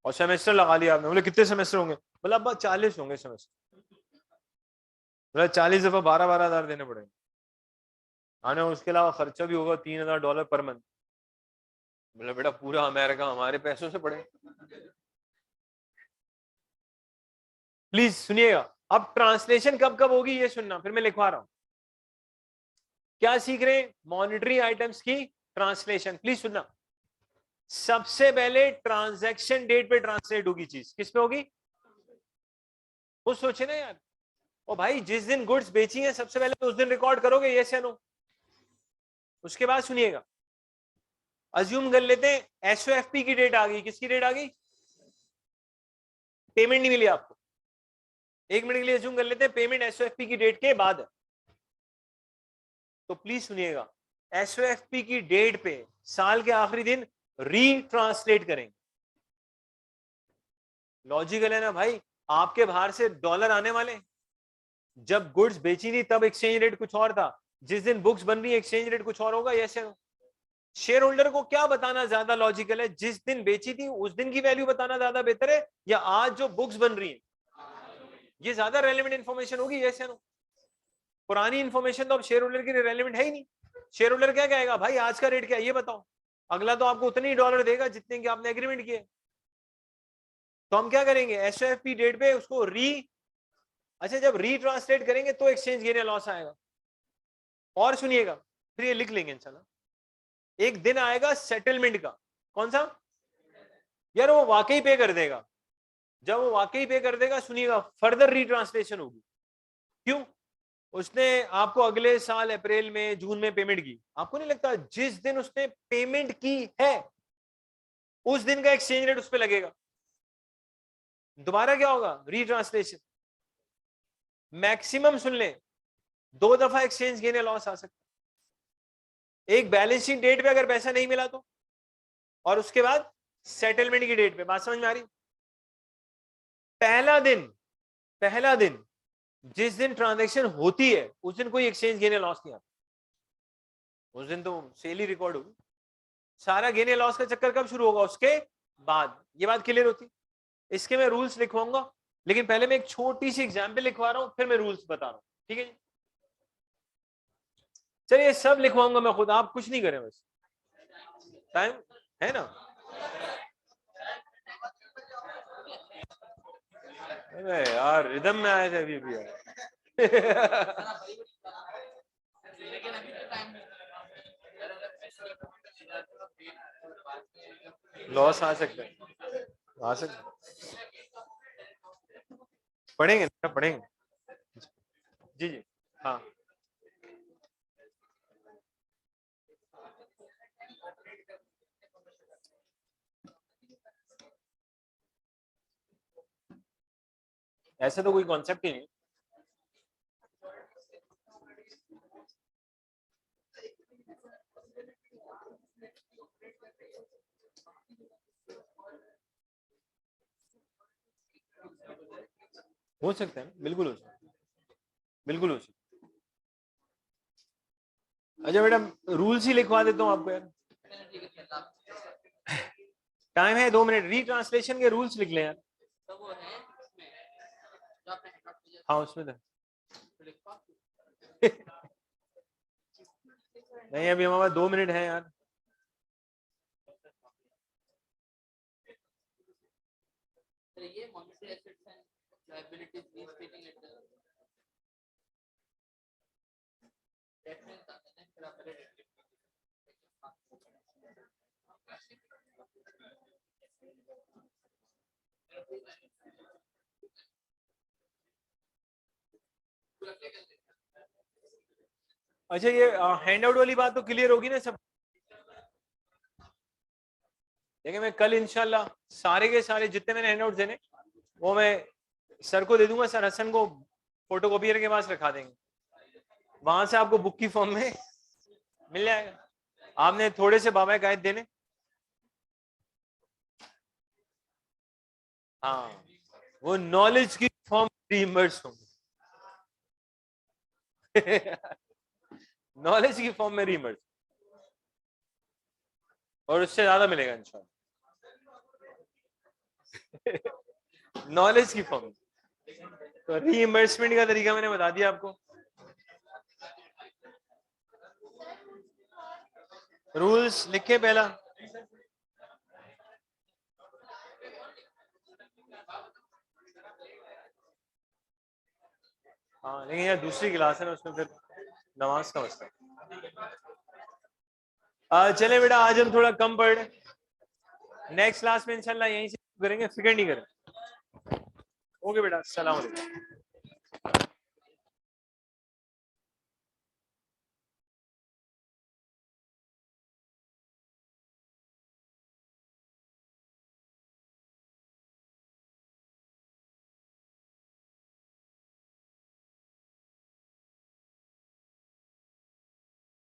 और सेमेस्टर लगा लिया आपने। बोले कितने सेमेस्टर होंगे? बोला अब 40 होंगे सेमेस्टर। बोला 40 दफा 12-12 हजार देने पड़ेंगे, आने उसके अलावा खर्चा भी होगा $3000 पर मंथ। बोला बेटा पूरा अमेरिका हमारे पैसों से पड़े। प्लीज सुनिएगा। अब ट्रांसलेशन कब कब होगी ये सुनना, फिर मैं लिखवा रहा हूं। क्या सीख रहे हैं? मॉनिटरी आइटम्स की ट्रांसलेशन। प्लीज सुनना। सबसे पहले ट्रांजैक्शन डेट पे ट्रांसलेट होगी चीज, किस पे होगी? वो सोचे ना यार, ओ भाई जिस दिन गुड्स बेची है सबसे पहले तो उस दिन रिकॉर्ड करोगे, यस या नो? उसके बाद सुनिएगा, अज्यूम कर लेते हैं एसओएफपी की डेट आ गई। किसकी डेट आ गई? पेमेंट नहीं मिली आपको। एक मिनट के लिए अज्यूम कर लेते हैं पेमेंट एसओएफपी की डेट के बाद है। तो प्लीज सुनिएगा, एसओएफपी की डेट पे साल के आखिरी दिन रीट्रांसलेट करेंगे। लॉजिकल है ना भाई? आपके बाहर से डॉलर आने वाले, जब गुड्स बेची थी तब एक्सचेंज रेट कुछ और था, जिस दिन बुक्स बन रही है एक्सचेंज रेट कुछ और होगा, यस या नो? शेयर होल्डर को क्या बताना ज्यादा लॉजिकल है? जिस दिन बेची थी उस दिन की वैल्यू बताना ज्यादा बेहतर है, या आज जो बुक्स बन रही है? ये ज्यादा रेलेवेंट इन्फॉर्मेशन होगी, यस या नो? पुरानी इन्फॉर्मेशन तो अब शेयर होल्डर के लिए रेलेवेंट है ही नहीं। शेयर होल्डर क्या कहेगा? भाई आज का रेट क्या है ये बताओ। अगला तो आपको उतने ही डॉलर देगा जितने की आपने एग्रीमेंट किए। तो हम क्या करेंगे? एसओएफपी डेट पे उसको अच्छा जब रीट्रांसलेट करेंगे तो एक्सचेंज गेन या लॉस आएगा। और सुनिएगा, फिर ये लिख लेंगे इंशाल्लाह। एक दिन आएगा सेटलमेंट का। कौन सा? यार वो वाकई पे कर देगा। जब वो वाकई पे कर देगा, सुनिएगा, फर्दर रीट्रांसलेशन होगी। क्यों? उसने आपको अगले साल अप्रैल में जून में पेमेंट की। आपको नहीं लगता जिस दिन उसने पेमेंट की है उस दिन का एक्सचेंज रेट उस पर लगेगा? दोबारा क्या होगा? रीट्रांसलेशन। मैक्सिमम सुन ले, 2 दफा एक्सचेंज गेन या लॉस आ सकता है। एक बैलेंस शीट डेट पे अगर पैसा नहीं मिला तो, और उसके बाद सेटलमेंट की डेट पे। बात समझ में आ रही? पहला दिन जिस दिन ट्रांजैक्शन होती है उस दिन कोई एक्सचेंज गेन या लॉस नहीं आता। उस दिन तो सेल ही रिकॉर्ड होगी। सारा गेन या लॉस का चक्कर कब शुरू होगा? उसके बाद। ये बात क्लियर होती? इसके मैं रूल्स लिखवाऊंगा, लेकिन पहले मैं एक छोटी सी एग्जांपल लिखवा रहा हूं, फिर मैं रूल्स बता रहा हूं, ठीक है जी? चलिए सब लिखवाऊंगा मैं खुद, आप कुछ नहीं करें, बस टाइम है ना। अरे यार रिदम में आए थे अभी भी यार। लॉस आ सकता है, आ सकता है। पढ़ेंगे ना, पढ़ेंगे। जी जी हाँ। ऐसे तो कोई कॉन्सेप्ट ही नहीं। हो सकता है, बिल्कुल हो सकता है, बिल्कुल हो सकता है। अच्छा बेटा रूल्स ही लिखवा देता हूँ आपको यार, टाइम है 2 मिनट, रीट्रांसलेशन के रूल्स लिख लें यार। हाँ उसमें तो नहीं, अभी हमारे 2 मिनट है यार। अच्छा ये हैंडआउट वाली बात तो क्लियर होगी ना सब। देखिए मैं कल इंशाल्लाह सारे के सारे जितने मैंने हैंडआउट देने वो मैं सर को दे दूंगा, सर हसन को फोटोकॉपियर के पास रखा देंगे, वहां से आपको बुक की फॉर्म में मिल जाएगा। आपने थोड़े से बाबा कायद देने। हाँ वो नॉलेज की फॉर्म रीइंबर्स होंगे। नॉलेज की फॉर्म में रीइंबर्स और उससे ज्यादा मिलेगा इंशाल्लाह। नॉलेज की फॉर्म। तो रीइंबर्समेंट का तरीका मैंने बता दिया आपको। रूल्स लिखे पहला, हाँ लेकिन यार दूसरी क्लास है ना, उसमें फिर नमाज का मसला। चले बेटा आज हम थोड़ा कम पढ़, नेक्स्ट क्लास में इंशाल्लाह यहीं से करेंगे, फिक्र नहीं करें। ओके बेटा, अस्सलाम वालेकुम।